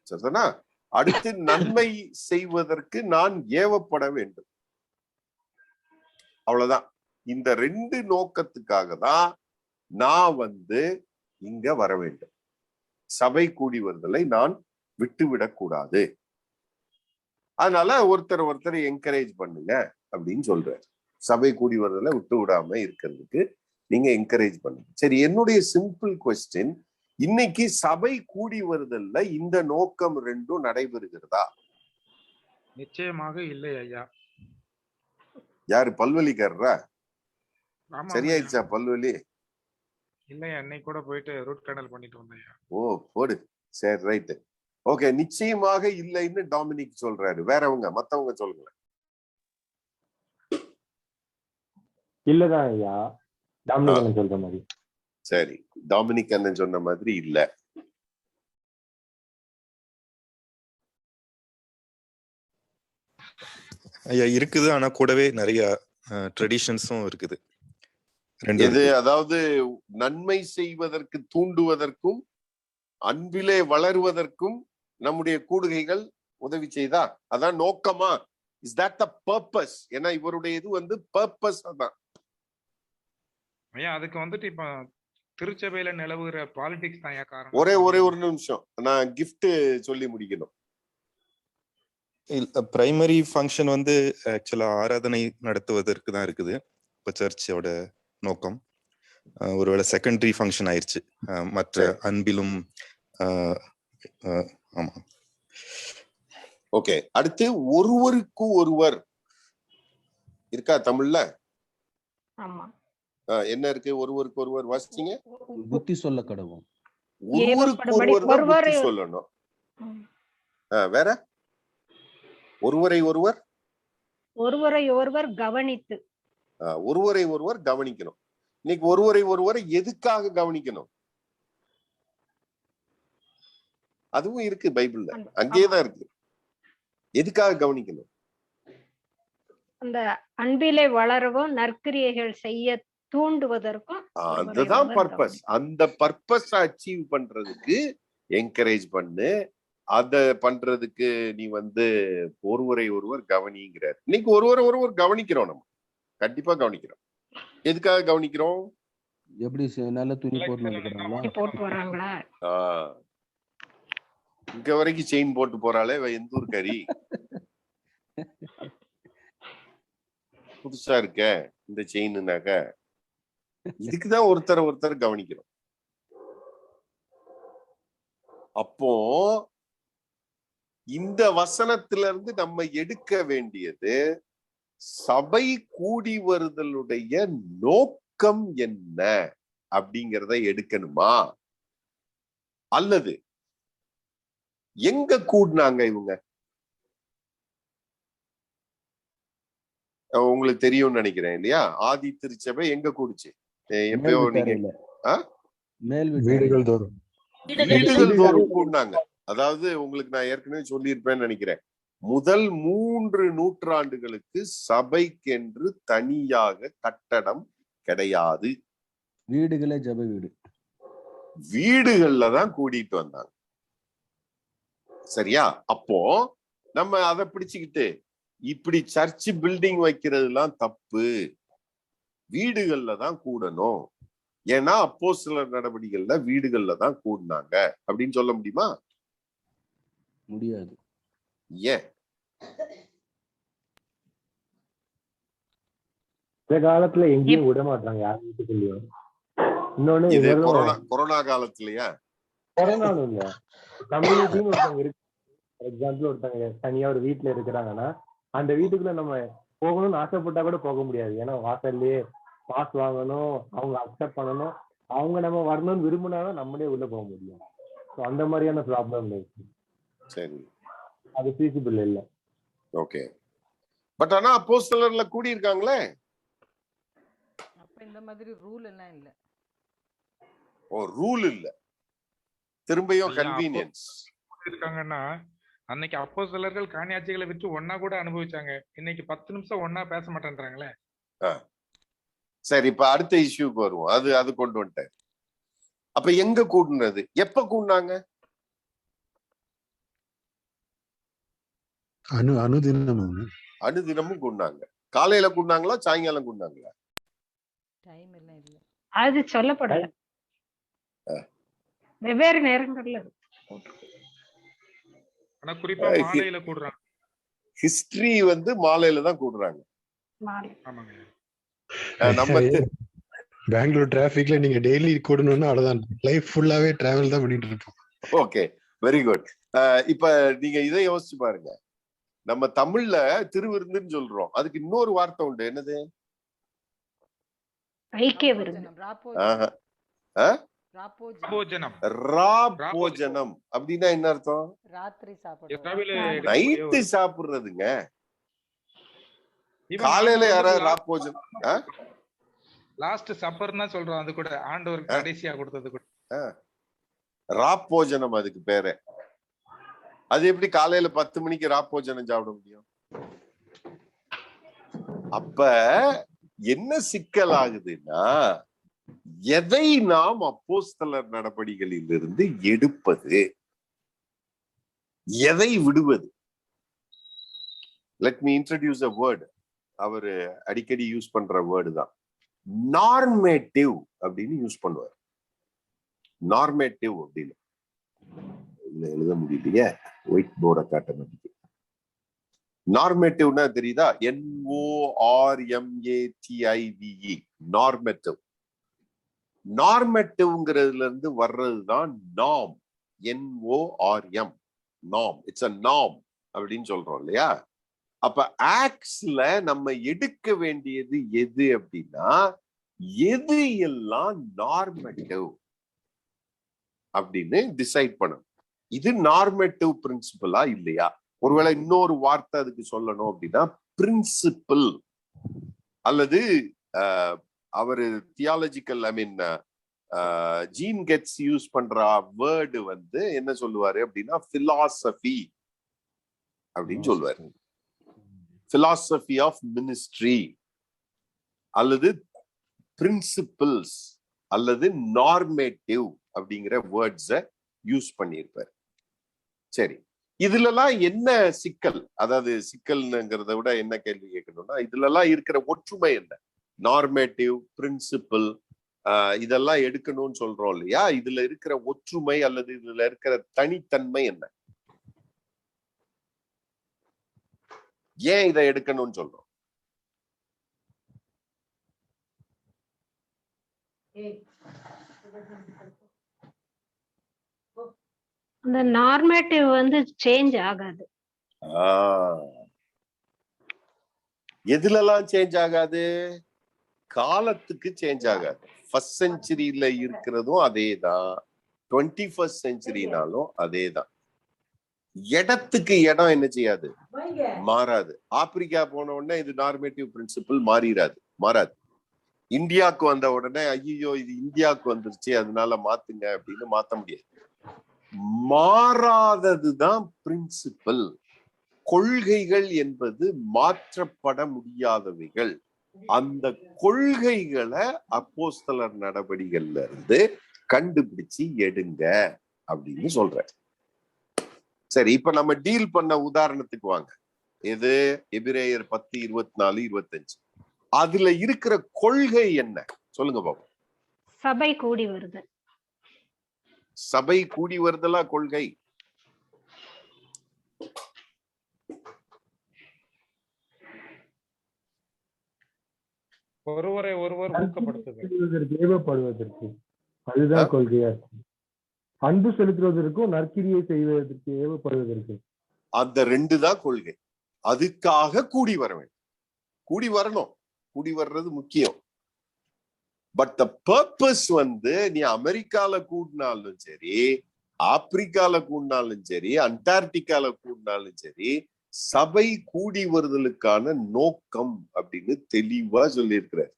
சரிதானா? அடுத்து நன்மை செய்வதற்கு நான் ஏவப்பட வேண்டும். அவ்வளவுதான். இந்த 2 நோக்கத்துக்காக தான் நான் வந்து இங்க வர வேண்டும். சபை கூடி வருதலை நான் விட்டுவிடக் கூடாது. அதனால ஒருத்தர் என்கரேஜ் பண்ணுங்க அப்படின்னு சொல்றாரு. சபை கூடி வருதலை விட்டு விடாம இருக்கிறதுக்கு நீங்க என்கரேஜ் பண்ணுங்க. சரி, என்னுடைய சிம்பிள் கொஸ்டின், இன்னைக்கு சபை கூடி வருதல்ல இந்த நோக்கம் 2 நடைபெறுகிறதா? நிச்சயமாக இல்லை ஐயா. யாரு? பல்வலிக்காரரா? சரியாயிடுச்சா பல்வலி? இல்லையா, அன்னைக்கு கூட போயிட்டு ரூட் கனல் பண்ணிட்டு வந்தேன். ஓ, போடு. சரி, ரைட். ஓகே, நிச்சயமாக இல்லைன்னு டாமினிக் சொல்றாரு. வேறவங்க மத்தவங்க சொல்லுங்க. இல்லதான் ஐயா, டாமினிக் அண்ணன் சொல்ற மாதிரி. சரி, டாமினிக் அண்ணன் சொன்ன மாதிரி இல்ல. ஐயா இருக்குது, ஆனா கூடவே நிறைய ட்ரெடிஷன்ஸும் இருக்குது. எது? அதாவது நன்மை செய்வதற்கு தூண்டுவதற்கும் அன்பிலே வளருவதற்கும் நம்முடைய கூடுகைகள் உதவி செய்தா? அதான் நோக்கமா? Is that the purpose? ஏன்னா இவருடைய இது வந்து பர்பஸ் தான். ஐயா, அதுக்கு வந்துட்டு இப்ப திருச்சபையில நிலவுகிற பாலிடிக்ஸ் தான் காரணம். ஒரே ஒரு நிமிஷம், நான் கிஃப்ட் சொல்லி முடிக்கணும். பிரைமரி ஃபங்க்ஷன் வந்து ஆக்சுவலா ஆராதனை நடத்துவதற்கு தான் இருக்குது இப்ப சர்ச்சோட நோக்கம். ஒருவேளை செகண்டரி ஃபங்க்ஷன் ஆயிருச்சு மற்ற அன்பிலும். ஆமா, ஓகே. அடுத்து ஒருவருக்கு ஒருவர் இருக்கா தமிழ்ல? ஆமா. என்ன இருக்கு? ஒருவருக்கு ஒருவர் வாசிச்சீங்க. புத்தி சொல்ல கடவும். ஒருவருக்கு ஒருவர் புத்தி சொல்லணும். வேற? ஒருவரை ஒருவர் கவனித்து. ஒருவரை ஒருவர் கவனிக்கணும். இன்னைக்கு ஒருவரை ஒருவர் எதுக்காக கவனிக்கணும்? அதுவும் இருக்கு பைபிள்ல, அங்கேயேதான் இருக்கு. எதுக்காக கவனிக்கணும்? அந்த அன்பிலே வளரவும் நற்கிரியைகள் செய்ய தூண்டுவதற்கும் அதுதான் பர்பஸ். அந்த பர்பஸ் அச்சீவ் பண்றதுக்கு என்கரேஜ் பண்ணு. அத பண்றதுக்கு நீ ஒருவரை ஒருவர் கவனிங்கிறார். இன்னைக்கு ஒருவர் கவனிக்கிறோம், நம்ம கண்டிப்பா கவனிக்கிறோம். எதுக்காக கவனிக்கிறோம்? எப்படி நல்ல துணி போட்டு வராங்களா? இங்க வரைக்கும் செயின் போட்டு போறாளே எந்த ஊர் கறி புதுசா இருக்க இந்த செயின்னாக்க, இதுக்குதான் ஒருத்தர் கவனிக்கிறோம். அப்போ இந்த வசனத்துல இருந்து நம்ம எடுக்க வேண்டியது, சபை கூடி வருதலுடைய நோக்கம் என்ன அப்படிங்கிறத எடுக்கணுமா, அல்லது எங்க கூடினாங்க இவங்க? உங்களுக்கு தெரியும்னு நினைக்கிறேன் இல்லையா? ஆதி திருச்சபை எங்க கூடுச்சு? எப்பயோ நீங்க வீடுகள் தோறும் கூடினாங்க. அதாவது உங்களுக்கு நான் ஏற்கனவே சொல்லியிருப்பேன்னு நினைக்கிறேன், முதல் 3 நூற்றாண்டுகளுக்கு சபைக்கென்று தனியாக கட்டடம் கிடையாது. வீடுகளே ஜப வீடு, வீடுகள்ல தான் கூட்டிட்டு வந்தாங்க. சரியா? அப்போ நம்ம அதை பிடிச்சுக்கிட்டு இப்படி சர்ச் பில்டிங் வைக்கிறதுலாம் தப்பு, வீடுகள்ல தான் கூடணும், ஏன்னா அப்போஸ்தலர் நடவடிக்கைகள்ல வீடுகள்ல தான் கூடினாங்க அப்படின்னு சொல்ல முடியுமா? முடியாது. ஏன்? இந்த காலத்துல எங்கேயும் விட மாட்டாங்க யார் வீட்டுக்குள்ளயும். இன்னொன்னு இது கொரோனா காலத்துலயா? கொரோனாலும் இல்ல, கம்யூனிட்டின்னு ஒருத்தவங்க இருக்கு. ஃபார் எக்ஸாம்பிள் ஒருத்தவங்க தனியா ஒரு வீட்டுல இருக்கிறாங்கன்னா, அந்த வீட்டுக்குள்ள நம்ம போகணும்னு ஆசைப்பட்டா கூட போக முடியாது. ஏன்னா வாசல்லையே பாஸ் வாங்கணும், அவங்க அக்செப்ட் பண்ணணும், அவங்க நம்ம வரணும்னு விரும்பினாதான் நம்மளே உள்ள போக முடியும். ஸோ அந்த மாதிரியான ப்ராப்ளம் இருக்கு. சரி, அது ஃபீசிபிள் இல்ல. ஓகே. பட் ஆனா அப்போஸ்தலர்ல கூடி இருக்காங்களே, அப்ப இந்த மாதிரி ரூல் எல்லாம் இல்ல. ரூல் இல்ல, திரும்பியும் கன்வீனியன்ஸ் இருக்காங்கன்னா, அன்னைக்கு அப்போஸ்தலர்கள் காணியாட்சிகளை விட்டு ஒன்னா கூட அனுபவிச்சாங்க. இன்னைக்கு 10 நிமிஷம் ஒன்னா பேச மாட்டேன்றாங்களே. சரி, இப்ப அடுத்த இஷ்யூக்கு வருவோம். அது கொண்டு வந்துட்டேன். அப்ப எங்க கூடுனது, எப்ப கூடினாங்க? அனுதினமும் கூடினாங்க. காலையில கூடினாங்களா, சாயங்காலம் கூடினாங்களா? டைம் எல்லாம் இல்ல, அது சொல்லப்படல. வெவ்வேறு நேரங்கள்ல ஆனா குறிப்பா மாலையில கூடுறாங்க. ஹிஸ்டரி மாலையில தான் கூடுறாங்க. ஆமாங்க. நம்ம பெங்களூர் டிராபிக்ல நீங்க டெய்லி கூடணும்னா அவ்வளவுதான், லைஃப் ஃபுல்லாவே டிராவல் தான் பண்ணிட்டு இருப்போம். Okay, very good. இப்ப நீங்க இதை யோசிச்சு பாருங்க. நம்ம தமிழ்ல திருவிருந்துன்னு சொல்றோம், அதுக்கு இன்னொரு வார்த்தை உண்டு. என்னது? ஐக்கிய விருந்து. ராபோஜனம் அப்படின்னா என்ன அர்த்தம்? ராத்திரி சாப்பிடுறது, நைட்டு சாப்பிடுறதுங்க. காலையில யாராவது ராபோஜனம், லாஸ்ட் சப்பர்னா சொல்றோம். அது கூட ஆண்டவருக்கு கடைசியா கொடுத்தது கூட ராப்போஜனம், அதுக்கு பேரு. அது எப்படி காலையில 10 மணிக்கு ராப்போஜனம் சாப்பிட முடியும்? அப்ப என்ன சிக்கல் ஆகுதுன்னா, எதை நாம் அப்போஸ்தலர் நடபடிகளில் இருந்து எடுப்பது, எதை விடுவது? Let me introduce a word. அவரு அடிக்கடி யூஸ் பண்ற வேர்டு தான் நார்மேட்டிவ் அப்படின்னு யூஸ் பண்ணுவார். நார்மேட்டிவ் அப்படின்னு எழுத முடியலையே, ஒயிட் போர்டை காட்ட மாட்டேங்குது. நார்மேட்டிவ்னா தெரியுதா? NORMATIVE, normative. நார்மேட்டிவ்ங்கிறதுல இருந்து வர்றதுதான் norm, NORM, norm. It's a norm அப்படின்னு சொல்றோம் இல்லையா? அப்ப ஆக்ஸ்ல நம்ம எடுக்க வேண்டியது எது அப்படின்னா, எது எல்லாம் நார்மேட்டிவ் அப்படின்னு டிசைட் பண்ணணும். இது நார்மேட்டிவ் பிரின்சிபலா இல்லையா? ஒருவேளை இன்னொரு வார்த்தை அதுக்கு சொல்லணும் அப்படின்னா பிரின்சிபிள், அல்லது அவரு தியாலஜிக்கல், ஐ மீன் ஜீன் கெட்ஸ் யூஸ் பண்ற வேர்டு என்ன சொல்லுவாரு அப்படின்னா பிலாசபி அப்படின்னு சொல்லுவாரு. philosophy of ministry அல்லது பிரின்சிபிள்ஸ் அல்லது நார்மேட்டிவ் அப்படிங்கிற வேர்ட்ஸை யூஸ் பண்ணியிருப்பார். சரி, இதுலலாம் என்ன சிக்கல்? அதாவது சிக்கல்ங்கிறத விட என்ன கேள்வி கேட்கணும்னா, இதுலலாம் இருக்கிற ஒற்றுமை என்ன? நார்மேட்டிவ், பிரின்சிபிள் இதெல்லாம் எடுக்கணும்னு சொல்றோம் இல்லையா? இதுல இருக்கிற ஒற்றுமை அல்லது இதுல இருக்கிற தனித்தன்மை என்ன? ஏன் இதை எடுக்கணும்னு சொல்றோம்? அந்த நார்மேட்டிவ் வந்து சேஞ்ச் ஆகாது. எதுலலாம் சேஞ்ச் ஆகாது? காலத்துக்கு சேஞ்ச் ஆகாது. ஃபர்ஸ்ட் செஞ்சுரியில இருக்கிறதும் அதேதான், 21st செஞ்சுரினாலும் அதேதான். இடத்துக்கு இடம் என்ன செய்யாது, மாறாது. ஆப்பிரிக்கா போன உடனே இது நார்மேட்டிவ் பிரின்சிபிள் மாறாது. இந்தியாவுக்கு வந்த உடனே ஐயோ இது இந்தியாவுக்கு வந்துருச்சு அதனால மாத்துங்க அப்படின்னு மாத்த முடியாது. மாறாததுதான் பிரின்சிபிள். கொள்கைகள் என்பது மாற்றப்பட முடியாதவைகள். அந்த கொள்கைகளை அப்போஸ்தலர் நடவடிக்கைகள்ல இருந்து கண்டுபிடிச்சு எடுங்க அப்படின்னு சொல்றேன். சரி, இப்ப நம்ம டீல் பண்ண உதாரணத்துக்கு வாங்க. இது எபிரேயர் 10:24-25. அதுல இருக்கிற கொள்கை என்ன சொல்லுங்க பாப்போம். சபை கூடி வருது. சபை கூடி வருதெல்லாம் கொள்கை. ஒருவரை ஒருவர் ஊக்கப்படுத்துதல், ஏவப்படுவதற்கு, அதுதான் கொள்கையா இருக்கு. அன்பு செலுத்துவதற்கும் நற்கிரியை செய்வதற்கு ஏவப்படுவதற்கு, அந்த ரெண்டு தான் கொள்கை. அதுக்காக கூடி வர வேண்டும். கூடி வரணும், கூடி வர்றது முக்கியம். பட் த பர்பஸ் வந்து நீ அமெரிக்கால கூடினாலும் சரி, ஆப்பிரிக்கால கூடினாலும் சரி, அண்டார்டிகால கூடினாலும் சரி, சபை கூடி வருதலுக்கான நோக்கம் அப்படின்னு தெளிவா சொல்லியிருக்கிறார்.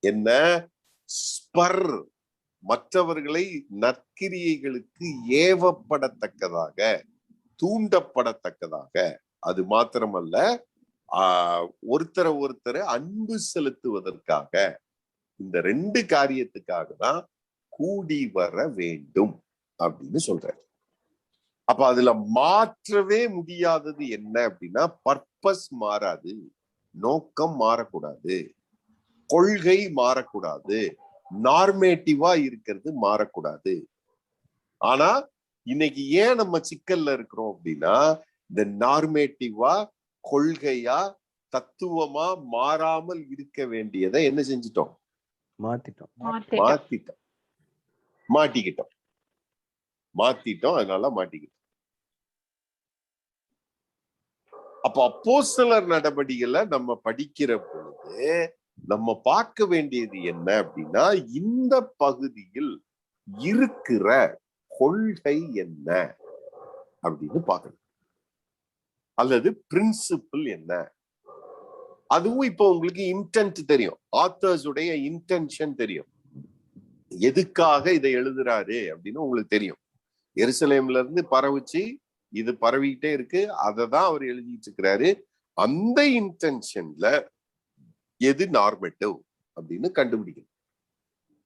என்ன? ஸ்பர், மற்றவர்களை நற்கிரியைகளுக்கு ஏவப்படத்தக்கதாக, தூண்டப்படத்தக்கதாக. அது மாத்திரமல்ல, ஒருத்தரை அன்பு செலுத்துவதற்காக. இந்த ரெண்டு காரியத்துக்காக தான் கூடி வர வேண்டும் அப்படின்னு சொல்றாரு. அப்ப அதுல மாற்றவே முடியாதது என்ன அப்படின்னா, பர்பஸ் மாறாது, நோக்கம் மாறக்கூடாது, கொள்கை மாறக்கூடாது, நார்மேட்டிவா இருக்கிறது மாறக்கூடாது. ஆனா இன்னைக்கு ஏன் நம்ம சிக்கல்ல இருக்கிறோம் அப்படின்னா, இந்த நார்மேட்டிவா, கொள்கையா, தத்துவமா மாறாமல் இருக்க வேண்டியதை என்ன செஞ்சிட்டோம்? மாத்திட்டோம். அதனால மாட்டிக்கிட்டோம். அப்ப அப்போஸ்தலர் நடவடிக்கைகளை நம்ம படிக்கிற பொழுது நம்ம பார்க்க வேண்டியது என்ன அப்படின்னா, இந்த பகுதியில் இருக்கிற கொள்கை என்ன அப்படின்னு பார்க்கணும், அல்லது பிரின்சிபிள் என்ன. அதுவும் இப்போ உங்களுக்கு இன்டென்ட் தெரியும், ஆத்தர்ஸ் உடைய இன்டென்ஷன் தெரியும், எதுக்காக இதை எழுதுறாரு அப்படின்னு உங்களுக்கு தெரியும். எருசலேம்ல இருந்து பரவுச்சு, இது பரவிக்கிட்டே இருக்கு, அதை தான் அவர் எழுதிட்டு இருக்கிறாரு. அந்த இன்டென்ஷன்ல எது நார்மேட்டிவ் அப்படின்னு கண்டுபிடிக்கணும்.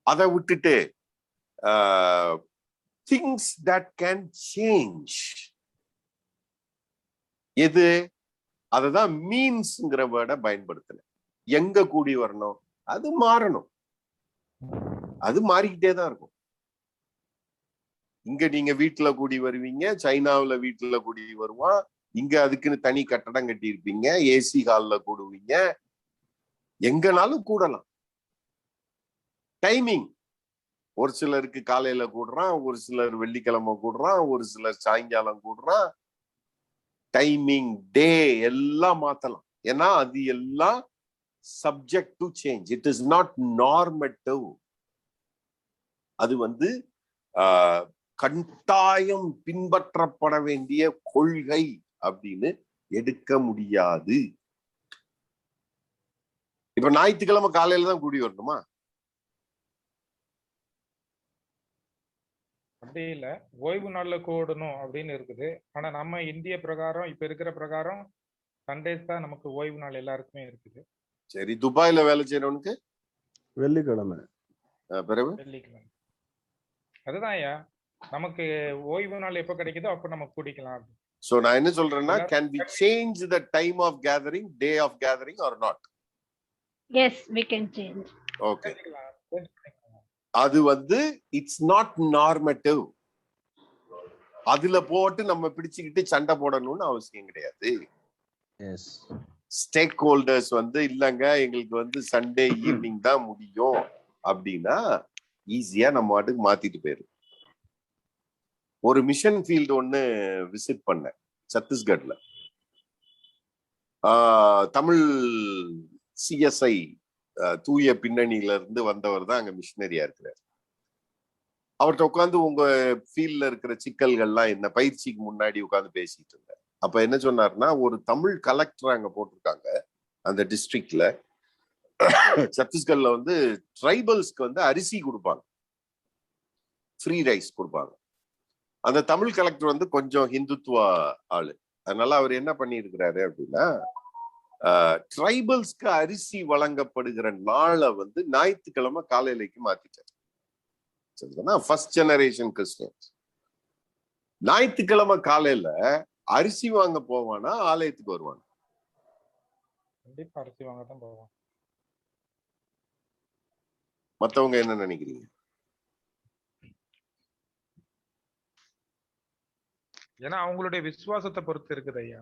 அதை விட்டுட்டு திங்ஸ் தட் கேன் சேஞ்ச் எது, அததான் மீன்ஸ்ங்கிற வேர்டை பயன்படுத்தல. எங்க கூடி வரணும், அது மாறணும், அது மாறிக்கிட்டே தான் இருக்கும். இங்க நீங்க வீட்டுல கூடி வருவீங்க, சைனாவுல வீட்டுல கூடி வருவான், இங்க அதுக்குன்னு தனி கட்டடம் கட்டி இருப்பீங்க, ஏசி ஹால்ல கூடுவீங்க, எங்கனாலும் கூடலாம். டைமிங், ஒரு சிலருக்கு காலையில கூடுறான், ஒரு சிலர் வெள்ளிக்கிழமை கூடுறான், ஒரு சிலர் சாயங்காலம் கூடுறான். டைமிங், டே எல்லாம் மாத்தலாம். ஏன்னா அது எல்லாம் subject to change. It is not normative. அது வந்து கட்டாயம் பின்பற்றப்பட வேண்டிய கொள்கை அப்படின்னு எடுக்க முடியாது. இப்ப ஞாயிற்றுக்கிழமை காலையில தான் கூடி வரணுமா? அப்படி இல்ல, ஓய்வு நாள்ல கூடணும் அப்படின்னு இருக்குது. ஆனா நம்ம இந்திய பிரகாரம், இப்ப இருக்கிற பிரகாரம் சண்டேஸ் தான் நமக்கு ஓய்வு நாள் எல்லாருக்குமே இருக்குது. சரி, துபாயில வேலை செய்யறவனுக்கு வெள்ளிக்கிழமை. பிறகு வெள்ளிக்கிழமை. அதுதான் ஐயா, நமக்கு ஓய்வு நாள் எப்ப கிடைக்குதோ அப்ப நம்ம கூடிக்கலாம். சோ நான் என்ன சொல்றேன்னா, can we change the time of gathering, day of gathering or not? Yes, we can change. Okay. அது வந்து இட்ஸ் நாட் நார்மேட்டிவ். அதுல போட்டு நம்ம பிடிச்சுக்கிட்டு சண்டை போடணும்னு அவசியம் கிடையாது. ஸ்டேக் ஹோல்டர்ஸ் வந்து இல்லங்க எங்களுக்கு வந்து சண்டே ஈவினிங் தான் முடியும் அப்படின்னா ஈஸியா நம்ம வாட்டுக்கு மாத்திட்டு போயிரு. ஒரு மிஷன் ஃபீல்டு ஒண்ணு விசிட் பண்ணேன் சத்தீஸ்கட்ல. தமிழ் சிஎஸ்ஐ தூய பின்னணியில இருந்து வந்தவர் தான் அங்க மிஷினரியா இருக்கிறார். அவர்கிட்ட உட்காந்து உங்க ஃபீல்ட்ல இருக்கிற சிக்கல்கள்லாம் என்ன, பயிற்சிக்கு முன்னாடி உட்காந்து பேசிட்டு இருந்தேன். அப்ப என்ன சொன்னார்னா, ஒரு தமிழ் கலெக்டர் அங்க போட்டிருக்காங்க அந்த டிஸ்ட்ரிக்ட்ல. சத்தீஸ்கர்ல வந்து ட்ரைபல்ஸ்க்கு வந்து அரிசி கொடுப்பாங்க, ஃப்ரீ ரைஸ் கொடுப்பாங்க. அந்த தமிழ் கலெக்டர் வந்து கொஞ்சம் ஹிந்துத்துவா ஆளு. அதனால அவர் என்ன பண்ணியிருக்கிறாரு அப்படின்னா, ட்ரைபல்ஸ்க்கு அரிசி வழங்கப்படுகிற நாளை வந்து ஞாயிற்றுக்கிழமை காலையிலைக்கு மாத்திட்டார். ஃபர்ஸ்ட் ஜெனரேஷன் கிறிஸ்டியன்ஸ் ஞாயிற்றுக்கிழமை காலையில அரிசி வாங்க போவானா ஆலயத்துக்கு வருவாங்க? கண்டிப்பா அரிசி வாங்க தான் போவான். மத்தவங்க என்ன நினைக்கிறீங்க? ஏன்னா அவங்களுடைய விசுவாசத்தை பொறுத்து இருக்குது ஐயா.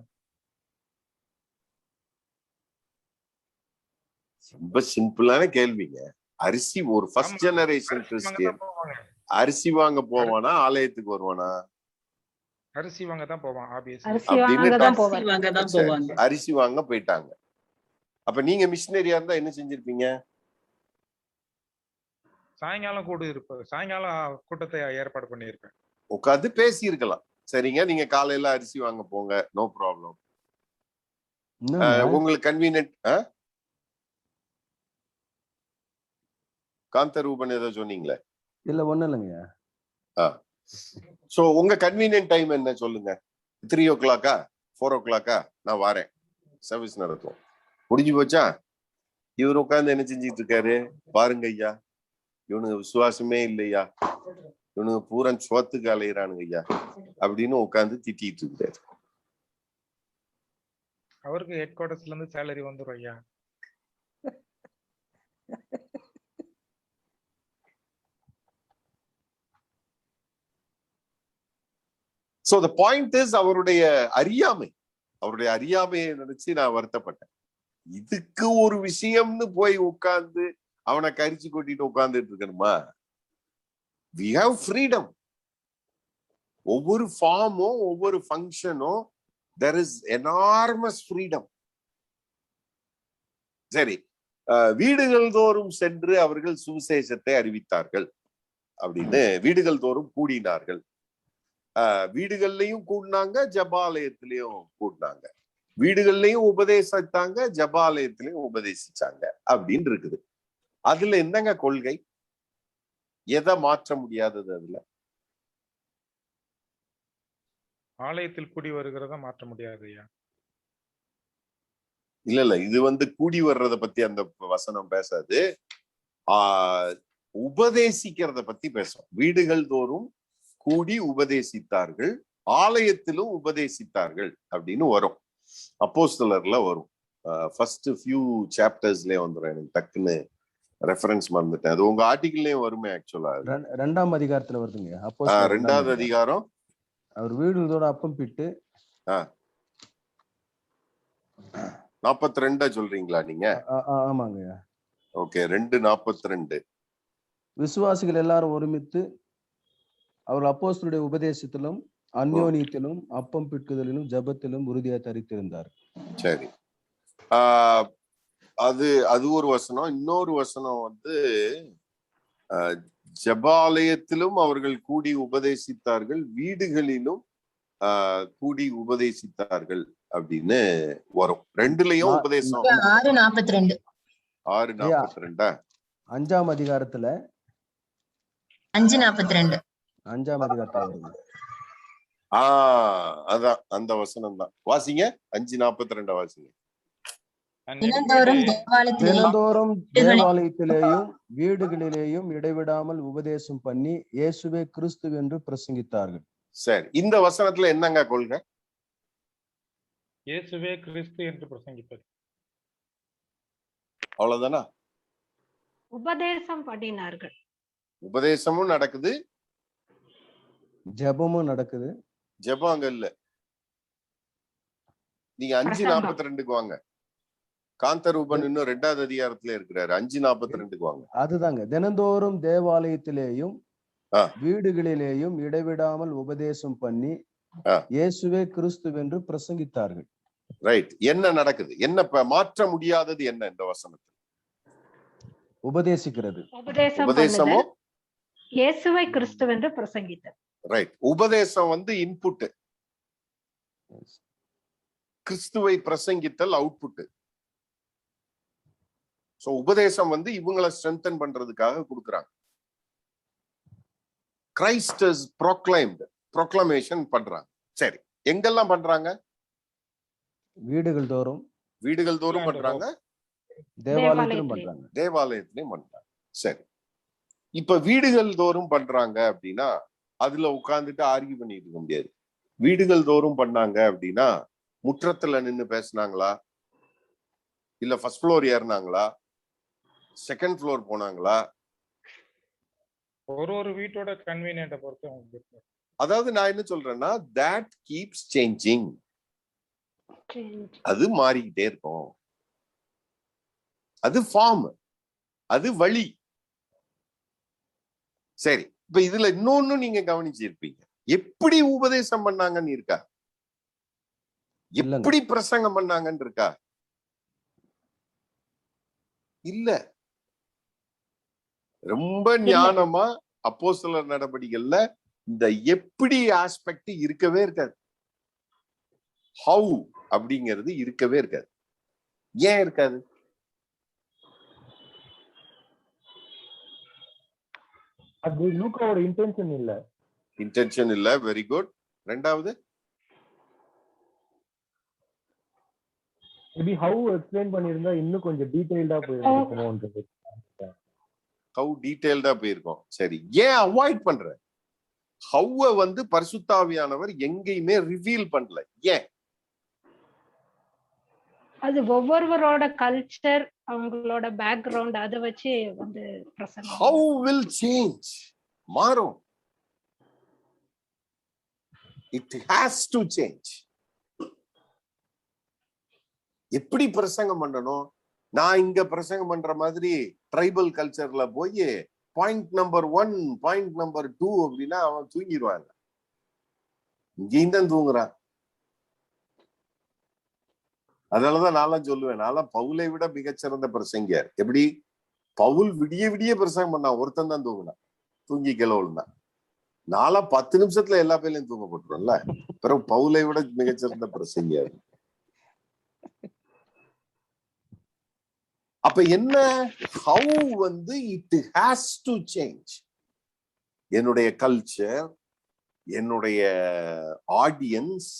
ரொம்ப சிம்பிளான கேள்விங்க. அரிசி ஒரு ஃபர்ஸ்ட் ஜெனரேஷன் கிறிஸ்டியன் அரிசி வாங்க போவானா ஆலயத்துக்கு வருவானா? அரிசி வாங்க தான் போவான். அரிசி வாங்க போயிட்டாங்க. அப்ப நீங்க மிஷினரியா இருந்தா என்ன செஞ்சிருப்பீங்க? சாயங்காலம் சாயங்காலம் கூட்டத்தை ஏற்பாடு பண்ணியிருப்பேன். உட்காந்து பேசி இருக்கலாம். சரிங்க, நீங்க காலையில அரிசி வாங்க போங்க, நோ ப்ராப்ளம். உங்களுக்கு கன்வீனியன்ட். காந்தரூபன் ஏதோ சொன்னீங்களே? இல்ல ஒண்ணு இல்லைங்க. சோ உங்க கன்வீனியன்ட் டைம் என்ன சொல்லுங்க. 3 o'clock 4 o'clock நான் வரேன், சர்வீஸ் நடத்துவோம். முடிஞ்சு போச்சா? இவர் உட்காந்து என்ன செஞ்சிட்டு இருக்காரு பாருங்க ஐயா, இவனுக்கு விசுவாசமே இல்லையா, இவனுக்கு பூரா சோத்துக்கு அலையிறானுங்க ஐயா அப்படின்னு உட்காந்து திட்டிட்டு இருக்காரு. அவருக்கு ஹெட் குவார்டர்ஸ்ல இருந்து சேலரி வந்துரும் ஐயா. So the point is, அவருடைய அறியாமையை நினைச்சு நான் வருத்தப்பட்டேன். இதுக்கு ஒரு விஷயம்னு போய் உட்கார்ந்து அவனை கரிச்சு கொட்டிட்டு உட்கார்ந்துட்டு இருக்கணுமா? We have freedom. ஒவ்வொரு ஃபார்மும் ஒவ்வொரு ஃபங்க்ஷனும் there is enormous freedom. சரி, வீடுகள் தோறும் சென்று அவர்கள் சுவிசேஷத்தை அறிவித்தார்கள் அப்படின்னு வீடுகள் தோறும் கூடினார்கள். வீடுகள்லயும் கூடினாங்க, ஜபாலயத்திலையும் கூடினாங்க. வீடுகள்லயும் உபதேசித்தாங்க, ஜபாலயத்திலையும் உபதேசிச்சாங்க அப்படின்னு இருக்குது. அதுல என்னங்க கொள்கை? எதை மாற்ற முடியாதது? அதுல ஆலயத்தில் கூடி வருகிறத மாற்ற முடியாது ஐயா. இல்ல இது வந்து கூடி வர்றத பத்தி அந்த வசனம் பேசாது, உபதேசிக்கிறத பத்தி பேசும். வீடுகள் தோறும் கூடி உபதேசித்தார்கள், ஆலயத்திலும் உபதேசித்தார்கள் அப்படின்னு வரும். அப்போஸ்தலர்ல வரும். ஃபர்ஸ்ட் ஃபியூ சாப்டர்ஸ்லயே வந்துடும். எனக்கு டக்குன்னு ரெஃபரன்ஸ் மறந்துட்டேன். அது உங்க ஆர்டிகிள்லயும் வருமே. ஆக்சுவலா 2ஆம் அதிகாரத்துல வருதுங்க. 2வது அதிகாரம். அவர் வீடுகளோட அப்பம் பிட்டு 42 சொல்றீங்களா நீங்க? ஆமாங்க. ஓகே, 2:42. விசுவாசிகள் எல்லாரும் ஒருமித்து அவர் அப்போஸ்தலருடைய உபதேசத்திலும் அந்யோன்யத்திலும் அப்பம் பிட்குதலிலும் ஜபத்திலும் உறுதியாக தரித்திருந்தார். சரி, அது ஒரு வசனம். இன்னொரு வசனம் வந்து ஜபாலயத்திலும் அவர்கள் கூடி உபதேசித்தார்கள், வீடுகளிலும் கூடி உபதேசித்தார்கள் அப்படின்னு வரும். 2லயும் உபதேசம். 6:42. 6:42. 5ஆம் அதிகாரத்துல 5:42. 5ஆம் அதிகாரத்துல வருது. அதான் அந்த வசனம் தான். வாசிங்க 5:42 வாசிங்க. தினந்தோறும் தினந்தோறும் தேவாலயத்திலேயும் வீடுகளிலேயும் இடைவிடாமல் உபதேசம் பண்ணி இயேசுவே கிறிஸ்து என்று பிரசங்கித்தார்கள். சரி, இந்த வசனத்துல என்னங்க கொள்கை? இயேசுவே கிறிஸ்து என்று பிரசங்கிப்பது. அவ்வளவுதானா? உபதேசம் பண்ணினார்கள். உபதேசமும் நடக்குது, ஜெபமும் நடக்குது. ஜெபம் அங்க இல்ல. நீங்க 5:42 வாங்க. காந்தரூபன் இன்னும் 2வது அதிகாரத்துல இருக்கிறாரு. 5:42 வாங்க. அதுதாங்க, தினந்தோறும் தேவாலயத்திலேயும் வீடுகளிலேயும் இடைவிடாமல் உபதேசம் பண்ணி இயேசுவே கிறிஸ்து என்று பிரசங்கித்தார்கள். ரைட். என்ன நடக்குது? என்ன மாற்ற முடியாதது என்ன இந்த வசனத்தில்? உபதேசிக்கிறது. உபதேசமோ இயேசுவை கிறிஸ்து என்று பிரசங்கித்தார். ரைட். உபதேசம் வந்து இன்புட், கிறிஸ்துவை பிரசங்கித்தல் அவுட்புட். சோ உபதேசம் வந்து இவங்களை ஸ்ட்ரென்தன் பண்றதுக்காக கொடுக்குறாங்க. கிரைஸ்ட் இஸ் ப்ரோக்ளைம்டு, ப்ரோக்ளமேஷன் பண்றாங்க. சரி, எங்கெல்லாம் பண்றாங்க? வீடுகள் தோறும் பண்றாங்க, தேவாலயத்திலும் பண்றாங்க, தேவாலயத்திலையும் பண்றாங்க. சரி, இப்ப வீடுகள் தோறும் பண்றாங்க அப்படின்னா அதுல உட்கார்ந்துட்டு ஆர்கியூ பண்ணிட்டு இருக்க முடியாது. வீடுகள் தோறும் பண்ணாங்க அப்படின்னா முற்றத்துல நின்னு பேசினாங்களா, இல்ல ஃபர்ஸ்ட் ஃப்ளோர் ஏறினாங்களா, செகண்ட் ஃப்ளோர் போனாங்களா? ஒரு வீட்டோட கன்வீனியன்ட்டை பொறுத்து. அதாவது நான் என்ன சொல்றேன்னா, that keeps changing. அது மாறிக்கிட்டே இருக்கும். அது ஃபார்ம், அது வழி. சரி, இப்ப இதுல இன்னொன்னு நீங்க கவனிச்சிருப்பீங்க. எப்படி உபதேசம் பண்ணாங்கன்னு இருக்கா, எப்படி பிரசங்கம் பண்ணாங்கன்னு இருக்கா? இல்ல. ரொம்ப ஞானமா அப்போஸ்தலர் நடவடிக்கைகள்ல இந்த எப்படி ஆஸ்பெக்ட் இருக்கவே இருக்காது. ஹவு அப்படிங்கிறது இருக்கவே இருக்காது. ஏன் இருக்காது? அது லூக்காவோட இன்டென்ஷன் இல்ல. Very good. ரெண்டாவது, மேபி ஹவ் எக்ஸ்பிளைன் பண்ணிருந்தா இன்னும் கொஞ்சம் டீடைல்டா போயிருக்கும். ஹவ் டீடைல்டா போயிருக்கும். சரி, ஏன் அவாய்ட் பண்ற? ஹவ்வ வந்து பரிசுத்தாவியானவர் எங்கேயுமே ரிவீல் பண்ணல. ஏன்? அது ஒவ்வொருவரோட கல்ச்சர், அவங்களோட பேக்ரவுண்ட் அதை வச்சு வந்து how will change, மாறும். it has to change. எப்படி பிரசங்கம் பண்ணணும்? நான் இங்க பிரசங்கம் பண்ற மாதிரி ட்ரைபல் கல்ச்சர்ல போய் பாயிண்ட் நம்பர் 1 பாயிண்ட் நம்பர் 2 அப்படின்னா அவன் தூங்கிடுவாங்க. இங்கேயும் தான் தூங்குறான். அதனாலதான் நான்லாம் சொல்லுவேன், நான்லாம் பவுலை விட மிகச்சிறந்த பிரசங்கியார். எப்படி? பவுல் விடிய விடிய பிரசங்கம் பண்ணான், ஒருத்தன் தான் தூங்கினான், தூங்கி கிளவுந்தான். நான்லாம் 10 நிமிஷத்துல எல்லா பேர்லயும் தூங்க போட்டுருவோம்ல. பிறகு பவுலை விட மிகச்சிறந்த பிரசங்கியார். அப்ப என்ன? ஹவு வந்து இட் ஹாஸ் டு சேஞ்ச். என்னுடைய கல்ச்சர், என்னுடைய ஆடியன்ஸ்,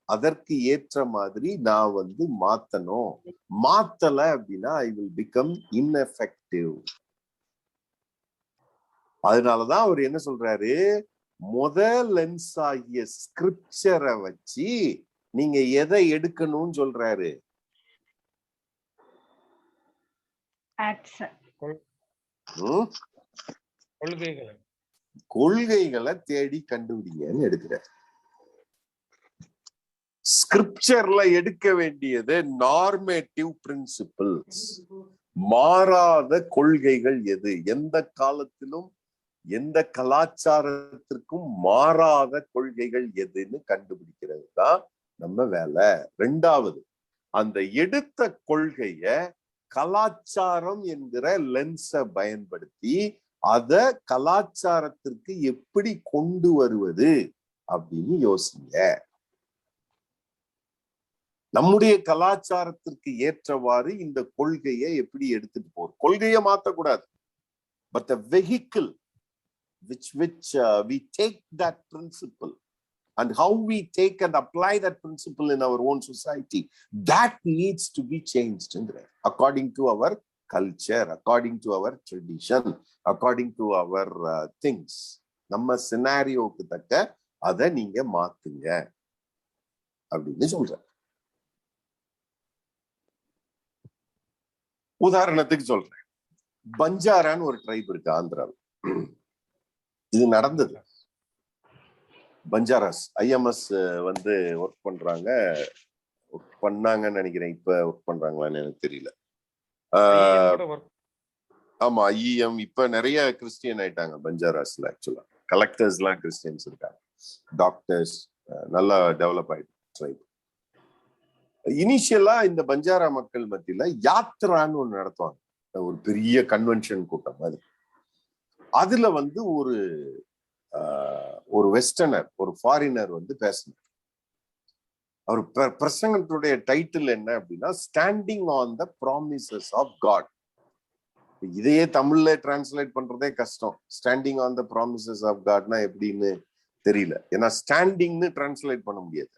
அதற்கு ஏற்ற மாதிரி நான் வந்து மாத்தணும். மாத்தல அப்படின்னா ஐ வில் பிகம் ineffective. அதனாலதான் அவர் என்ன சொல்றாரு, முதல் லென்ஸ் ஆகிய ஸ்கிரிப்சரை வச்சு நீங்க எதை எடுக்கணும்னு சொல்றாரு? கொள்கைகளை தேடி கண்டுபிடிங்கன்னு எடுக்கிறார். ஸ்கிரிப்சர்ல எடுக்க வேண்டியது நார்மேட்டிவ் பிரின்சிபிள்ஸ், மாறாத கொள்கைகள் எது, எந்த காலத்திலும் எந்த கலாச்சாரத்திற்கும் மாறாத கொள்கைகள் எதுன்னு கண்டுபிடிக்கிறது தான் நம்ம வேலை. ரெண்டாவது, அந்த எடுத்த கொள்கைய கலாச்சாரம் என்கிற லென்ஸை பயன்படுத்தி அத கலாச்சாரத்திற்கு எப்படி கொண்டு வருவது அப்படின்னு யோசிங்க. நம்முடைய கலாச்சாரத்திற்கு ஏற்றவாறு இந்த கொள்கையை எப்படி எடுத்துட்டு போறோம்? கொள்கையை மாற்றக்கூடாது, but the vehicle which we take that principle and how we take and apply that principle in our own society, that needs to be changed according to our culture, according to our tradition, according to our things. நம்ம சினாரியோக்கு தக்க அதை நீங்க மாத்துங்க அப்படின்னு சொல்றேன். உதாரணத்துக்கு சொல்றேன், பஞ்சாரான்னு ஒரு ட்ரைப் இருக்கு ஆந்திராவில். இது நடந்தது. பஞ்சாராஸ் ஐஎம்எஸ் வந்து ஒர்க் பண்றாங்க, ஒர்க் பண்ணாங்கன்னு நினைக்கிறேன். இப்ப ஒர்க் பண்றாங்களான்னு எனக்கு தெரியல. ஆமா, ஐஎம் இப்ப நிறைய கிறிஸ்டியன் ஆயிட்டாங்க பஞ்சாராஸ்ல. ஆக்சுவலா கலெக்டர்ஸ் எல்லாம் கிறிஸ்டியன்ஸ் இருக்காங்க, டாக்டர்ஸ், நல்லா டெவலப் ஆயிட்டு ட்ரைப். இனிஷியலா இந்த பஞ்சாரா மக்கள் மத்தியில யாத்ரான்னு ஒண்ணு நடத்துவாங்க, ஒரு பெரிய கன்வென்ஷன் கூட்டம் மாதிரி. அதுல வந்து ஒரு வெஸ்டர்னர், ஒரு ஃபாரினர் வந்து பேசினார். அவர் பிரசங்கத்துடைய டைட்டில் என்ன அப்படின்னா, standing on the promises of God. இதையே தமிழ்ல டிரான்ஸ்லேட் பண்றதே கஷ்டம். Standing on the promises of காட்னா எப்படின்னு தெரியல. ஏன்னா ஸ்டாண்டிங்னு டிரான்ஸ்லேட் பண்ண முடியாது.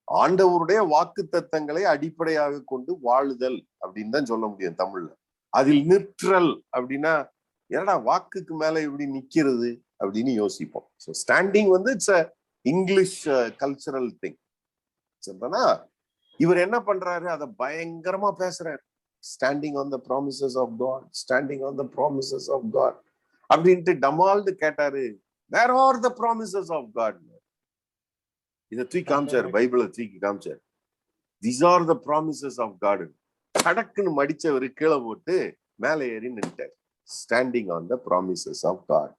ஆண்டவருடைய வாக்கு தத்தங்களை அடிப்படையாக கொண்டு வாழுதல் அப்படின்னு தான் சொல்ல முடியும் தமிழ்ல. அதில் நிற்றல் அப்படின்னா ஏன்னா வாக்குக்கு மேல எப்படி நிக்கிறது அப்படின்னு யோசிப்போம். ஸோ ஸ்டாண்டிங் வந்து it's a English cultural thing. சரிதானா? இவர் என்ன பண்றாரு, அதை பயங்கரமா பேசுறாரு. Standing on the promises of God, standing on the promises of God அப்படின்ட்டு டமால்டு கேட்டாரு, where are the promises of God. இதை தூக்கி காமிச்சாரு, பைபிளை தூக்கி காமிச்சாரு. These are the promises of God. கடக்குன்னு மடிச்சவரு கீழே போட்டு மேலே ஏறி நின்ட்டார். Standing on the promises of God.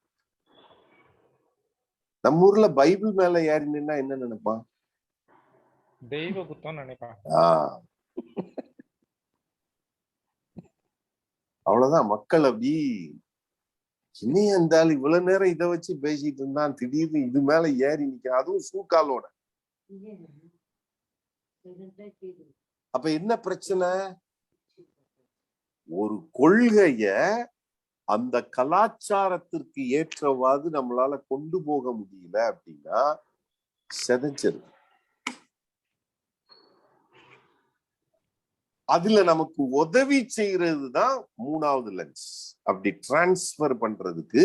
நம்ம ஊர்ல பைபிள் மேல ஏறி நின்னா என்ன நினைப்பான்? தெய்வ குத்தம் நினைப்பான். அவ்வளவுதான். மக்கள் அப்படி இனியே இருந்தாலும் இவ்வளவு நேரம் இதை வச்சு பேசிட்டு இருந்தான், திடீர்னு இது மேல ஏறி நிக்க, அதுவும் சூக்காலோட. அப்ப என்ன பிரச்சனை? ஒரு கொள்கைய அந்த கலாச்சாரத்திற்கு ஏற்றவாறு நம்மளால கொண்டு போக முடியல அப்படின்னா செதஞ்சிருக்கு. அதுல நமக்கு உதவி செய்யறது தான் மூணாவது லென்ஸ். அப்படி டிரான்ஸ்பர் பண்றதுக்கு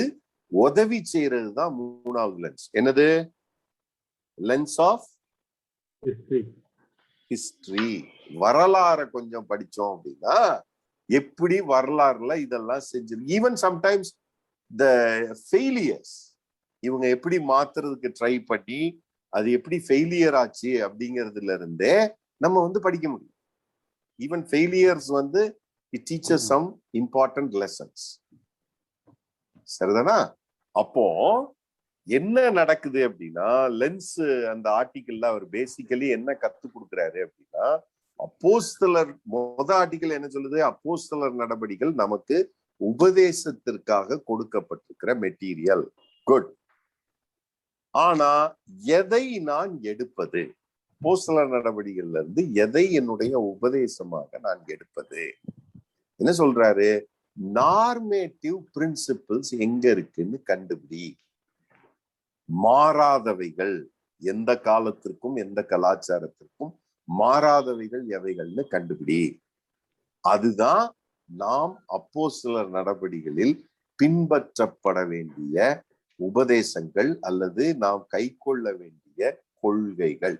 உதவி செய்யறது தான் மூணாவது லென்ஸ். என்னது? Lens of history. வரலாறை கொஞ்சம் படிச்சோம் அப்படின்னா எப்படி வரலாறுல இதெல்லாம் செஞ்சிருக்கு. ஈவன் சம்டைம்ஸ் த ஃபெயிலியர்ஸ் இவங்க எப்படி மாத்துறதுக்கு ட்ரை பண்ணி அது எப்படி ஃபெயிலியர் ஆச்சு அப்படிங்கிறதுல இருந்தே நம்ம வந்து படிக்க முடியும். ஈவன் ஃபெயிலியர்ஸ் வந்து it teachers some important lessons. சரிதானா? அப்போ என்ன நடக்குது அப்படின்னா, லென்ஸ் அந்த ஆர்டிக்கிள்ல அவர் பேசிக்கலி என்ன கத்து கொடுக்குறாரு அப்படின்னா, அப்போஸ்தலர் ஆர்டிக்கல் என்ன சொல்லுது? அப்போஸ்தலர் நடபடிகள் நமக்கு உபதேசத்திற்காக கொடுக்கப்பட்டிருக்கிற மெட்டீரியல். குட். ஆனா எதை நான் எடுப்பது? அப்போஸ்தலர் நடபடிகள்ல இருந்து எதை என்னுடைய உபதேசமாக நான் எடுப்பது? என்ன சொல்றாரு? நார்மேட்டிவ் பிரின்சிபிள்ஸ் எங்க இருக்குன்னு கண்டுபிடி. மாறாதவைகள், எந்த காலத்திற்கும் எந்த கலாச்சாரத்திற்கும் மாறாதவைகள் எவைகள்னு கண்டுபிடி. அதுதான் நாம் அப்போஸ்தலர் நடபடிகளில் பின்பற்றப்பட வேண்டிய உபதேசங்கள் அல்லது நாம் கை கொள்ள வேண்டிய கொள்கைகள்.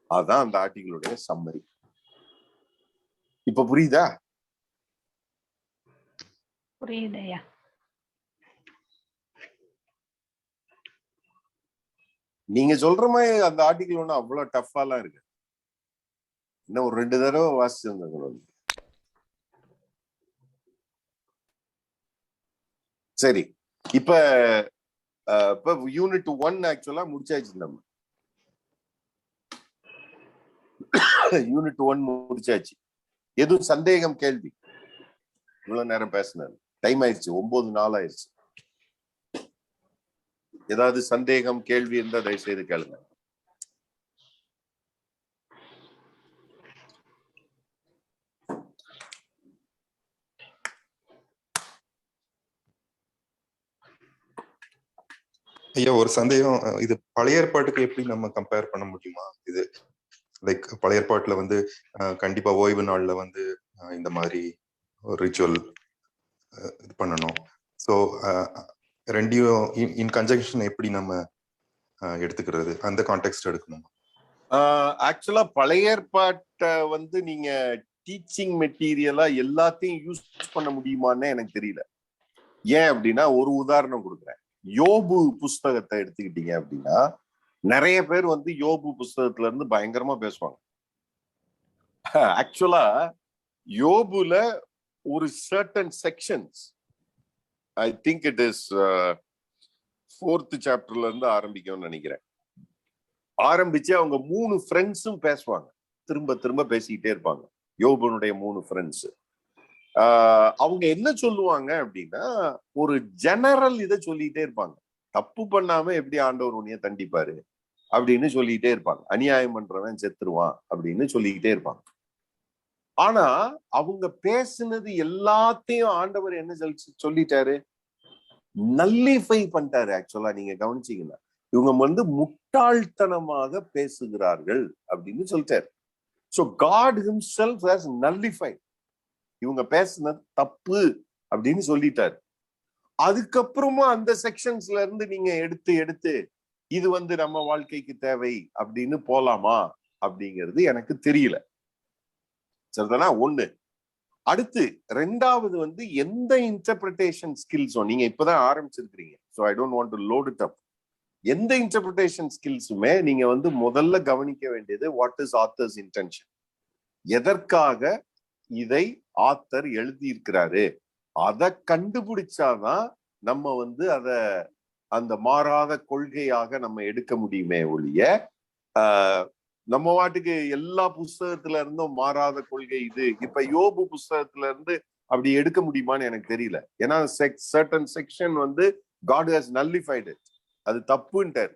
அதான் அந்த ஆர்டிகளுடைய சம்மரி. இப்ப புரியுதா? புரியுதையா? நீங்க சொல்ற மாதிரி அந்த ஆர்டிகல் ஒண்ணு அவ்வளவு டஃபாலாம் இருக்கு. இன்னும் ஒரு 2 தடவை வாசிச்சிருந்தாங்க. சரி, இப்ப யூனிட் 1 ஆக்சுவலா முடிச்சாச்சு. நம்ம யூனிட் 1 முடிச்சாச்சு. எதுவும் சந்தேகம், கேள்வி? இவ்வளவு நேரம் பேசினாரு, டைம் ஆயிடுச்சு, 9:04 ஆயிடுச்சு. ஏதாவது சந்தேகம், கேள்வி இருந்தா தயவு செய்து கேளுங்க. ஐயா ஒரு சந்தேகம், இது பழைய ஏற்பாட்டுக்கு எப்படி நம்ம கம்பேர் பண்ண முடியுமா? இது லைக் பழைய ஏற்பாட்டுல வந்து கண்டிப்பா ஓய்வு நாள்ல வந்து இந்த மாதிரி ஒரு ரிச்சுவல் இது பண்ணணும். ஸோ ரெண்டையும் இன் கன்ஜங்ஷன் எப்படி நம்ம எடுத்துக்கிறது, அந்த கான்டெக்ட் எடுக்கணும்? ஆக்சுவலா பழைய ஏற்பாட்டை வந்து நீங்க டீச்சிங் மெட்டீரியலா எல்லாத்தையும் யூஸ் பண்ண முடியுமான்னு எனக்கு தெரியல. ஏன் அப்படின்னா ஒரு உதாரணம் கொடுக்குறேன். யோபு புஸ்தகத்தை எடுத்துக்கிட்டீங்க அப்படின்னா நிறைய பேர் வந்து யோபு புஸ்தகத்துல இருந்து பயங்கரமா பேசுவாங்க. ஆக்சுவலா யோபுல ஒரு certain sections, I think it is 4th சாப்டர்ல இருந்து ஆரம்பிக்கும்னு நினைக்கிறேன். ஆரம்பிச்சு அவங்க 3 ஃப்ரெண்ட்ஸும் பேசுவாங்க, திரும்ப திரும்ப பேசிக்கிட்டே இருப்பாங்க. யோபுனுடைய 3 ஃப்ரெண்ட்ஸ் அவங்க என்ன சொல்லுவாங்க அப்படின்னா ஒரு ஜெனரல் இதை சொல்லிட்டே இருப்பாங்க. தப்பு பண்ணாம எப்படி ஆண்டவர் உன்னைய தண்டிப்பாரு அப்படின்னு சொல்லிட்டே இருப்பாங்க. அநியாயம் பண்றவன் செத்துருவான் அப்படின்னு சொல்லிக்கிட்டே இருப்பாங்க. ஆனா அவங்க பேசுனது எல்லாத்தையும் ஆண்டவர் என்ன சொல்லிட்டாரு? நல்லிஃபை பண்ணிட்டாரு. ஆக்சுவலா நீங்க கவனிச்சீங்கன்னா இவங்க வந்து முட்டாள்தனமாக பேசுகிறார்கள் அப்படின்னு சொல்லிட்டாரு. So God himself has nullified. இவங்க பேசுனது தப்பு அப்படின்னு சொல்லிட்டாரு. அதுக்கப்புறமா அந்த செக்ஷன்ஸ்ல இருந்து நீங்க எடுத்து இது வந்து நம்ம வாழ்க்கைக்கு தேவை அப்படின்னு போலாமா அப்படிங்கிறது எனக்கு தெரியல. சரிதானா? ஒண்ணு. அடுத்து ரெண்டாவது வந்து எந்த இன்டர்பிரிட்டேஷன் ஸ்கில்ஸும் நீங்க இப்பதான் ஆரம்பிச்சிருக்கிறீங்க. So I don't want to load it up. எந்த இன்டர்பிரிட்டேஷன் ஸ்கில்ஸுமே நீங்க வந்து முதல்ல கவனிக்க வேண்டியது வாட் இஸ் ஆத்தர்ஸ் இன்டென்ஷன். எதற்காக இதை ஆத்தர் எழுதி இருக்கிறாரு அதை கண்டுபிடிச்சாதான் நம்ம வந்து அந்த மாறாத கொள்கையாக நம்ம எடுக்க முடியுமே ஒழிய நம்ம வாட்டுக்கு எல்லா புஸ்தகத்துல இருந்தும் மாறாத கொள்கை இது இப்ப யோபு புஸ்தகத்துல இருந்து அப்படி எடுக்க முடியுமான்னு எனக்கு தெரியல. ஏன்னா சர்டன் செக்ஷன் வந்து God has nullified it, அது தப்புன்ட்டாரு.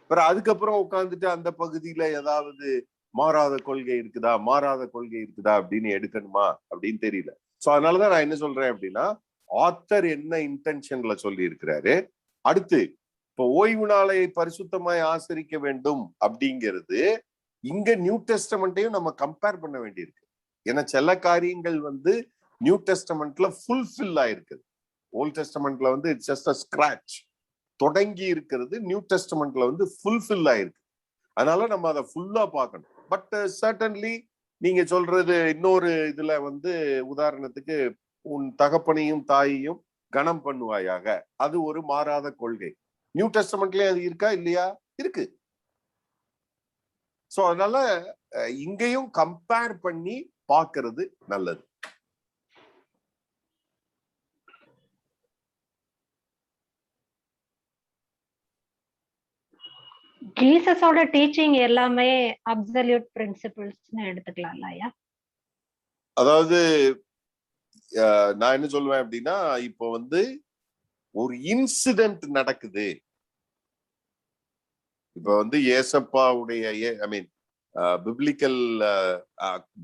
அப்புறம் அதுக்கப்புறம் உட்காந்துட்டு அந்த பகுதியில ஏதாவது மாறாத கொள்கை இருக்குதா அப்படின்னு எடுக்கணுமா அப்படின்னு தெரியல. சோ அதனாலதான் நான் என்ன சொல்றேன் அப்படின்னா ஆத்தர் என்ன இன்டென்ஷன்ல சொல்லி இருக்கிறாரு. அடுத்து இப்போ ஓய்வு நாளை பரிசுத்தமாய் ஆசரிக்க வேண்டும் அப்படிங்கிறது இங்க நியூ டெஸ்டமெண்ட்டையும் நம்ம கம்பேர் பண்ண வேண்டியிருக்கு. ஏன்னா சில காரியங்கள் வந்து நியூ டெஸ்டமெண்ட்ல ஃபுல்ஃபில் ஆயிருக்குது. ஓல்ட் டெஸ்டமெண்ட்ல வந்து இட்ஸ் ஜஸ்ட் அ ஸ்கிராட்ச் தொடங்கி இருக்கிறது, நியூ டெஸ்டமெண்ட்ல வந்து ஃபுல்ஃபில் ஆயிருக்கு. அதனால நம்ம அதை ஃபுல்லா பார்க்கணும். பட் சர்டன்லி நீங்க சொல்றது இன்னொரு இதுல வந்து உதாரணத்துக்கு உன் தகப்பனையும் தாயையும் கனம் பண்ணுவாயாக, அது ஒரு மாறாத கொள்கை. நியூ டெஸ்டமெண்ட்லயே அது இருக்கா இல்லையா? இருக்கு. சோ அதனால இங்கேயும் கம்பேர் பண்ணி பார்க்கிறது நல்லது. ஜீசஸோட டீச்சிங் எல்லாமே அப்சல்யூட் பிரின்சிபிள்ஸ்னு எடுத்துக்கலாம் இல்லையா? அதாவது நான் என்ன சொல்லுவேன் அப்படின்னா இப்போ வந்து ஒரு இன்சிடென்ட் நடக்குது. இப்ப வந்து ஏசப்பாவுடைய ஐ மீன் பிப்ளிக்கல்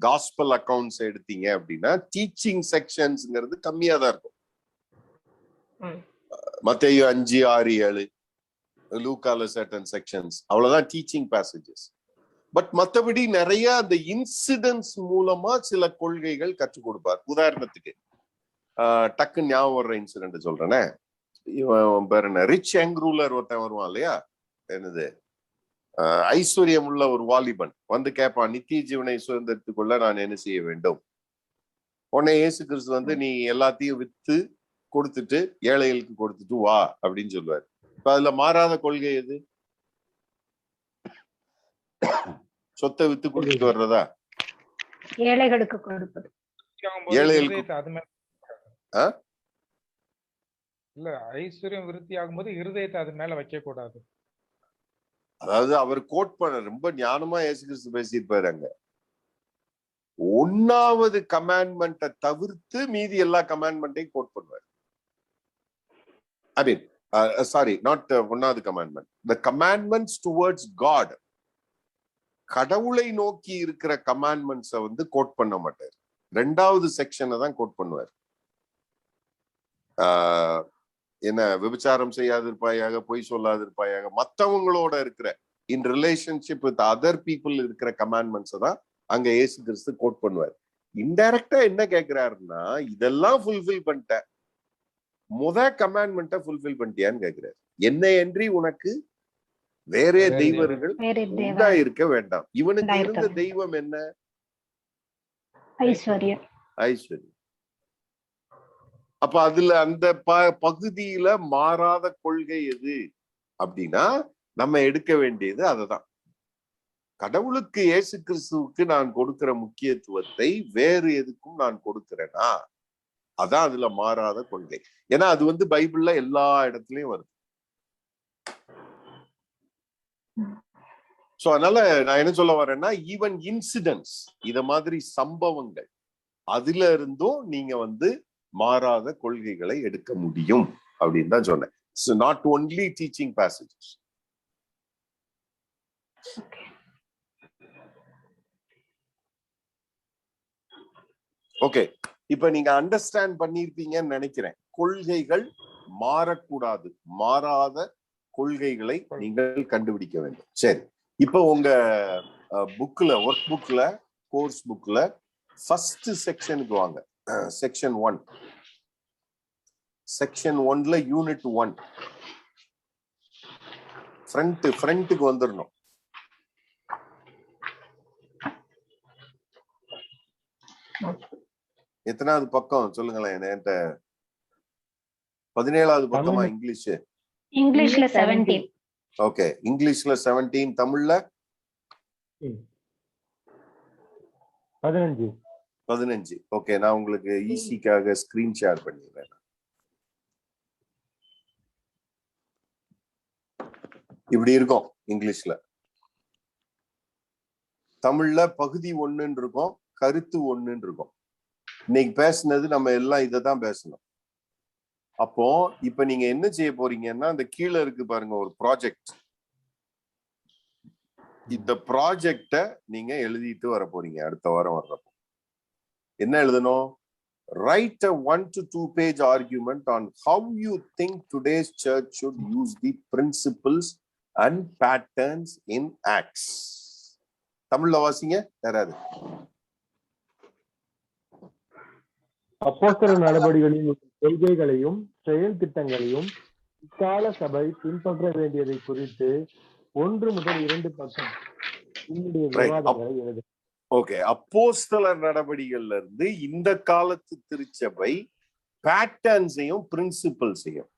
காஸ்பல் அக்கவுண்ட்ஸ் எடுத்தீங்க அப்படின்னா டீச்சிங் செக்ஷன்ஸ்ங்கிறது கம்மியா தான் இருக்கும். மத்தேயு 5, 6, 7, லூக்கால சர்டன் செக்ஷன்ஸ், அவ்வளவுதான் டீச்சிங் பேசேஜஸ். பட் மற்றபடி நிறைய அந்த இன்சிடென்ட்ஸ் மூலமா சில கொள்கைகள் கற்றுக் கொடுப்பார். உதாரணத்துக்கு டக்கு ஞாபகம் வர்ற இன்சிடென்ட் சொல்றேனே, இவன் பேர் என்ன, ரிச் யங் ரூலர் ஒருத்தன் வருவான் இல்லையா, என்னது ஐஸ்வர்யம் உள்ள ஒரு வாலிபன் வந்து கேட்பான், நித்திய ஜீவனை சுதந்திரத்துக்குள்ள நான் என்ன செய்ய வேண்டும்? உடனே இயேசு கிறிஸ்து வந்து நீ எல்லாத்தையும் வித்து கொடுத்துட்டு ஏழைகளுக்கு கொடுத்துட்டு வா அப்படின்னு சொல்லுவார். இப்ப அதுல மாறாத கொள்கை எது? சொத்தை வித்து கொடுத்துட்டு வர்றதா? ஏழைகளுக்கு கொடுப்பது. ஏழைகளுக்கு இல்ல, ஐஸ்வர்யம் விருத்தி ஆகும்போது இருதயத்தை அது மேல வைக்க கூடாது. அதாவது அவர் கோட் பண்ண ரொம்ப ஞானமா இயேசு கிறிஸ்து பேசியிருப்பாரு. அங்க 1வது கமாண்ட்மெண்ட்டை தவிர்த்து மீதி எல்லா கமாண்ட்மெண்ட்டையும் கோட் பண்ணுவார். ஐ மீன் சாரி, நாட் 1வது கமாண்ட்மெண்ட், தி கமாண்ட்மெண்ட்ஸ் டுவர்ட்ஸ் காட், கடவுளை நோக்கி இருக்கிற கமாண்ட்மெண்ட்ஸை வந்து கோட் பண்ண மாட்டார். 2வது செக்ஷனை தான் கோட் பண்ணுவார். என்ன விபச்சாரம் செய்யாதிருப்பாயாக, பொய் சொல்லாதிருப்பாயாக, மற்றவங்களோட இருக்கிற in relationship with other people இருக்கிற கமாண்ட்மெண்ட்ஸ் தான் அங்க இயேசு கிறிஸ்து கோட் பண்ணுவார். இன்டைரக்டா என்ன கேட்கிறாருன்னா, இதெல்லாம் ஃபுல்ஃபில் பண்ணிட்டேன், கமாண்ட்மெண்ட்டை ஃபுல்ஃபில் பண்ணிட்டியான்னு கேட்கிறாரு. என்னையன்றி உனக்கு வேறே தெய்வர்கள் உண்டா இருக்க வேண்டாம். இவனுக்கு இருந்த தெய்வம் என்ன? ஐஸ்வர்யம். ஐஸ்வர்யம். அப்ப அதுல அந்த பகுதியில மாறாத கொள்கை எது அப்படின்னா நம்ம எடுக்க வேண்டியது அததான். கடவுளுக்கு இயேசு கிறிஸ்துவுக்கு நான் கொடுக்கிற முக்கியத்துவத்தை வேறு எதுக்கும் நான் கொடுக்கிறேனா, அதான் அதுல மாறாத கொள்கை. ஏன்னா அது வந்து பைபிள்ல எல்லா இடத்துலயும் வருது. சோ அதனால நான் என்ன சொல்ல வரேன்னா, ஈவன் இன்சிடென்ட்ஸ், இத மாதிரி சம்பவங்கள், அதுல இருந்தும் நீங்க வந்து மாறாத கொள்கைகளை எடுக்க முடியும் அப்படின்னு தான் சொன்னேன். So not only teaching passages. Okay, இப்ப நீங்க அண்டர்ஸ்டாண்ட் பண்ணிருப்பீங்கன்னு நினைக்கிறேன். கொள்கைகள் மாறக்கூடாது, மாறாத கொள்கைகளை நீங்கள் கண்டுபிடிக்க வேண்டும். சரி, இப்ப உங்க புக்ல, ஒர்க் புக்ல, கோர்ஸ் புக்ல ஃபர்ஸ்ட் செக்ஷனுக்கு வாங்க. செக்ஷன் 1. செக்ஷன் 1ல யூனிட் 1 ஃப்ரண்ட்டுக்கு வந்துடணும். எத்தனாவது பக்கம் சொல்லுங்களேன் என்கிட்ட? 17வது பக்கமா? இங்கிலீஷ்ல 17. ஓகே, இங்கிலீஷ்ல 17, தமிழ்ல 15. ஓகே, நான் உங்களுக்கு ஈஸிக்காக ஸ்கிரீன் ஷேர் பண்ணிடுறேன். இப்படி இருக்கும் இங்கிலீஷ்ல. தமிழ்ல பகுதி 1 இருக்கும், கருத்து 1 இருக்கும். இன்னைக்கு பேசுனது நம்ம எல்லாம் இதைதான் பேசணும். அப்போ இப்ப நீங்க என்ன செய்ய போறீங்கன்னா, அந்த கீழே இருக்கு பாருங்க ஒரு ப்ராஜெக்ட். இந்த ப்ராஜெக்ட நீங்க எழுதிட்டு வர போறீங்க. அடுத்த வாரம் வர்றப்போ என்ன எழுதணும்? Write a 1 to 2 page argument on how you think today's church should use the principles and patterns in Acts. தமிழ்ல வாசிங்க யாராவது. அப்போஸ்தலர் நடவடிக்கைகளின் கொள்கைகளையும் செயல் திட்டங்களையும் இக்கால சபை பின்பற்ற வேண்டியதை குறித்து 1 முதல் 2 பக்கம் என்னுடைய விவாதங்களை எழுது. ஓகே, அப்போஸ்தலர் நடவடிக்கைகள்ல இருந்து இந்த காலத்து திருச்சபை பேட்டர்ன்ஸையும் பிரின்சிபல்ஸையும்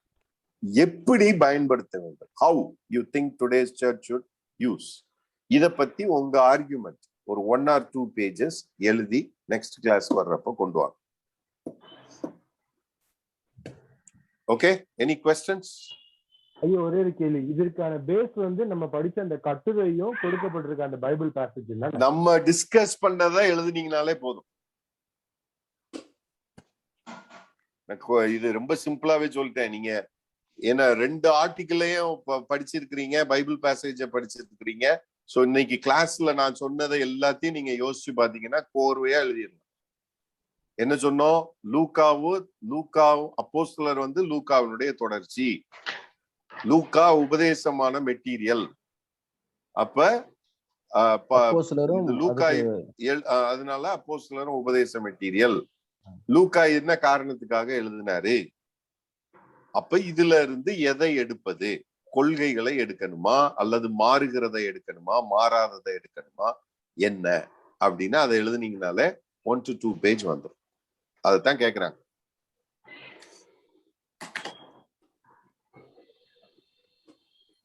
எப்படி பயன்படுத்த வேண்டும், how you think today's church should use, இத பத்தி உங்க ஆர்குமெண்ட் ஒரு 1 or 2 pages எழுதி நெக்ஸ்ட் கிளாஸ் வர்றப்ப கொண்டு வாங்க. Okay, any questions? ஐயோ, ஒரே ஒரு கேள்வி. இதற்கான பேஸ் வந்து நம்ம படிச்ச அந்த கட்டுரையும் கொடுக்கப்பட்டிருக்க அந்த பைபிள் பேசேஜ் இல்ல, நம்ம டிஸ்கஸ் பண்ணதா எழுதுனீங்கனாலே போதும். இது ரொம்ப சிம்பிளாவே சொல்லிட்டேன். நீங்க ஏன்னா 2 ஆர்டிகிளையும் படிச்சிருக்கிறீங்க, பைபிள் பேசேஜ படிச்சிருக்கிறீங்க. சோ இன்னைக்கு கிளாஸ்ல நான் சொன்னதை எல்லாத்தையும் நீங்க யோசிச்சு பாத்தீங்கன்னா கோர்வையா எழுதிடலாம். என்ன சொன்னோம்? லூக்கா அப்போஸ்தலர் வந்து லூக்காவினுடைய தொடர்ச்சி, லூக்கா உபதேசமான மெட்டீரியல். அப்ப லூக்கா அதனால அப்போஸ்தலரும் உபதேச மெட்டீரியல். லூக்கா என்ன காரணத்துக்காக எழுதினாரு? அப்ப இதுல இருந்து எதை எடுப்பது? கொள்கைகளை எடுக்கணுமா, அல்லது மாறுகிறதை எடுக்கணுமா, மாறாததை எடுக்கணுமா, என்ன அப்படின்னா அதை எழுதுனீங்கனாலே 1 to 2 பேஜ் வந்துடும். அதைத்தான் கேக்குறாங்க.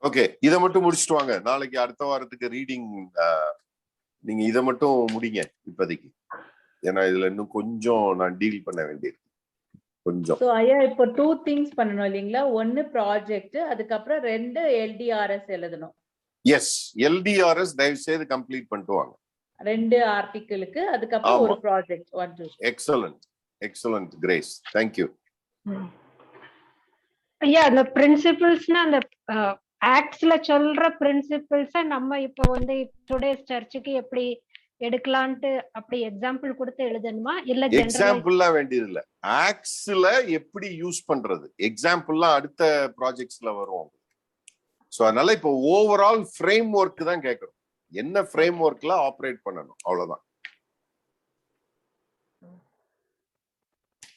ஓகே, இதை மட்டும் முடிச்சுட்டு வாங்க. நாளைக்கு அடுத்த வாரத்துக்கு ரீடிங் நீங்க இதை மட்டும் முடிங்க இப்போதைக்கு. ஏன்னா இதுல இன்னும் கொஞ்சம் நான் டீல் பண்ண வேண்டியிருக்கு கொஞ்சம். சோ ஐயா இப்போ 2 திங்ஸ் பண்ணணும் இல்லீங்களா? 1 ப்ராஜெக்ட், அதுக்கப்புறம் 2 எல்டிஆர்எஸ் எழுதணும். எஸ், எல்டிஆர்எஸ் தயவு செய்து கம்ப்ளீட் பண்ணிட்டு வாங்க. 2 ஆர்டிகிளுக்கு, அதுக்கப்புறம் ஒரு project 1 2. Excellent grace, thank you. ஐயா, அந்த பிரின்சிபல்ஸ்னா அந்த ஆக்ட்ஸ்ல சொல்ற பிரின்சிபல்ஸ நம்ம இப்போ வந்து டுடேஸ் சர்ச்சுக்கு எப்படி எடுக்கலான்ட்டு அப்படி எக்ஸாம்பிள் கொடுத்து எழுதணுமா இல்ல ஜெனரல் எக்ஸாம்பிள்லாம் வேண்டியது இல்ல, ஆக்ஸ்ல எப்படி யூஸ் பண்றது எக்ஸாம்பிள்லாம் அடுத்த ப்ராஜெக்ட்ஸ்ல வரும். சோ அதனால இப்போ ஓவரால் ஃப்ரேம் ஒர்க் தான் கேட்கறோம், என்ன ஃப்ரேம் ஒர்க்ல ஆப்ரேட் பண்ணணும், அவ்வளவுதான்.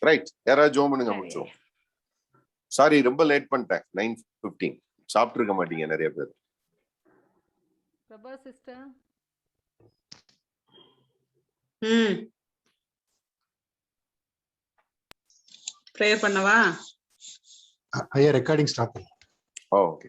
ரைட், யாராவது ஜோம் பண்ணுங்க, முடிச்சோம். சாரி ரொம்ப லேட் பண்ணிட்டேன், 9:15. சாப்பிட்டு இருக்க மாட்டீங்க நிறைய பேர். பிரபா சிஸ்டர் ப்ரேயர் பண்ணவா? ஐயா ரெக்கார்டிங் ஸ்டாப் பண்ணு. ஓகே.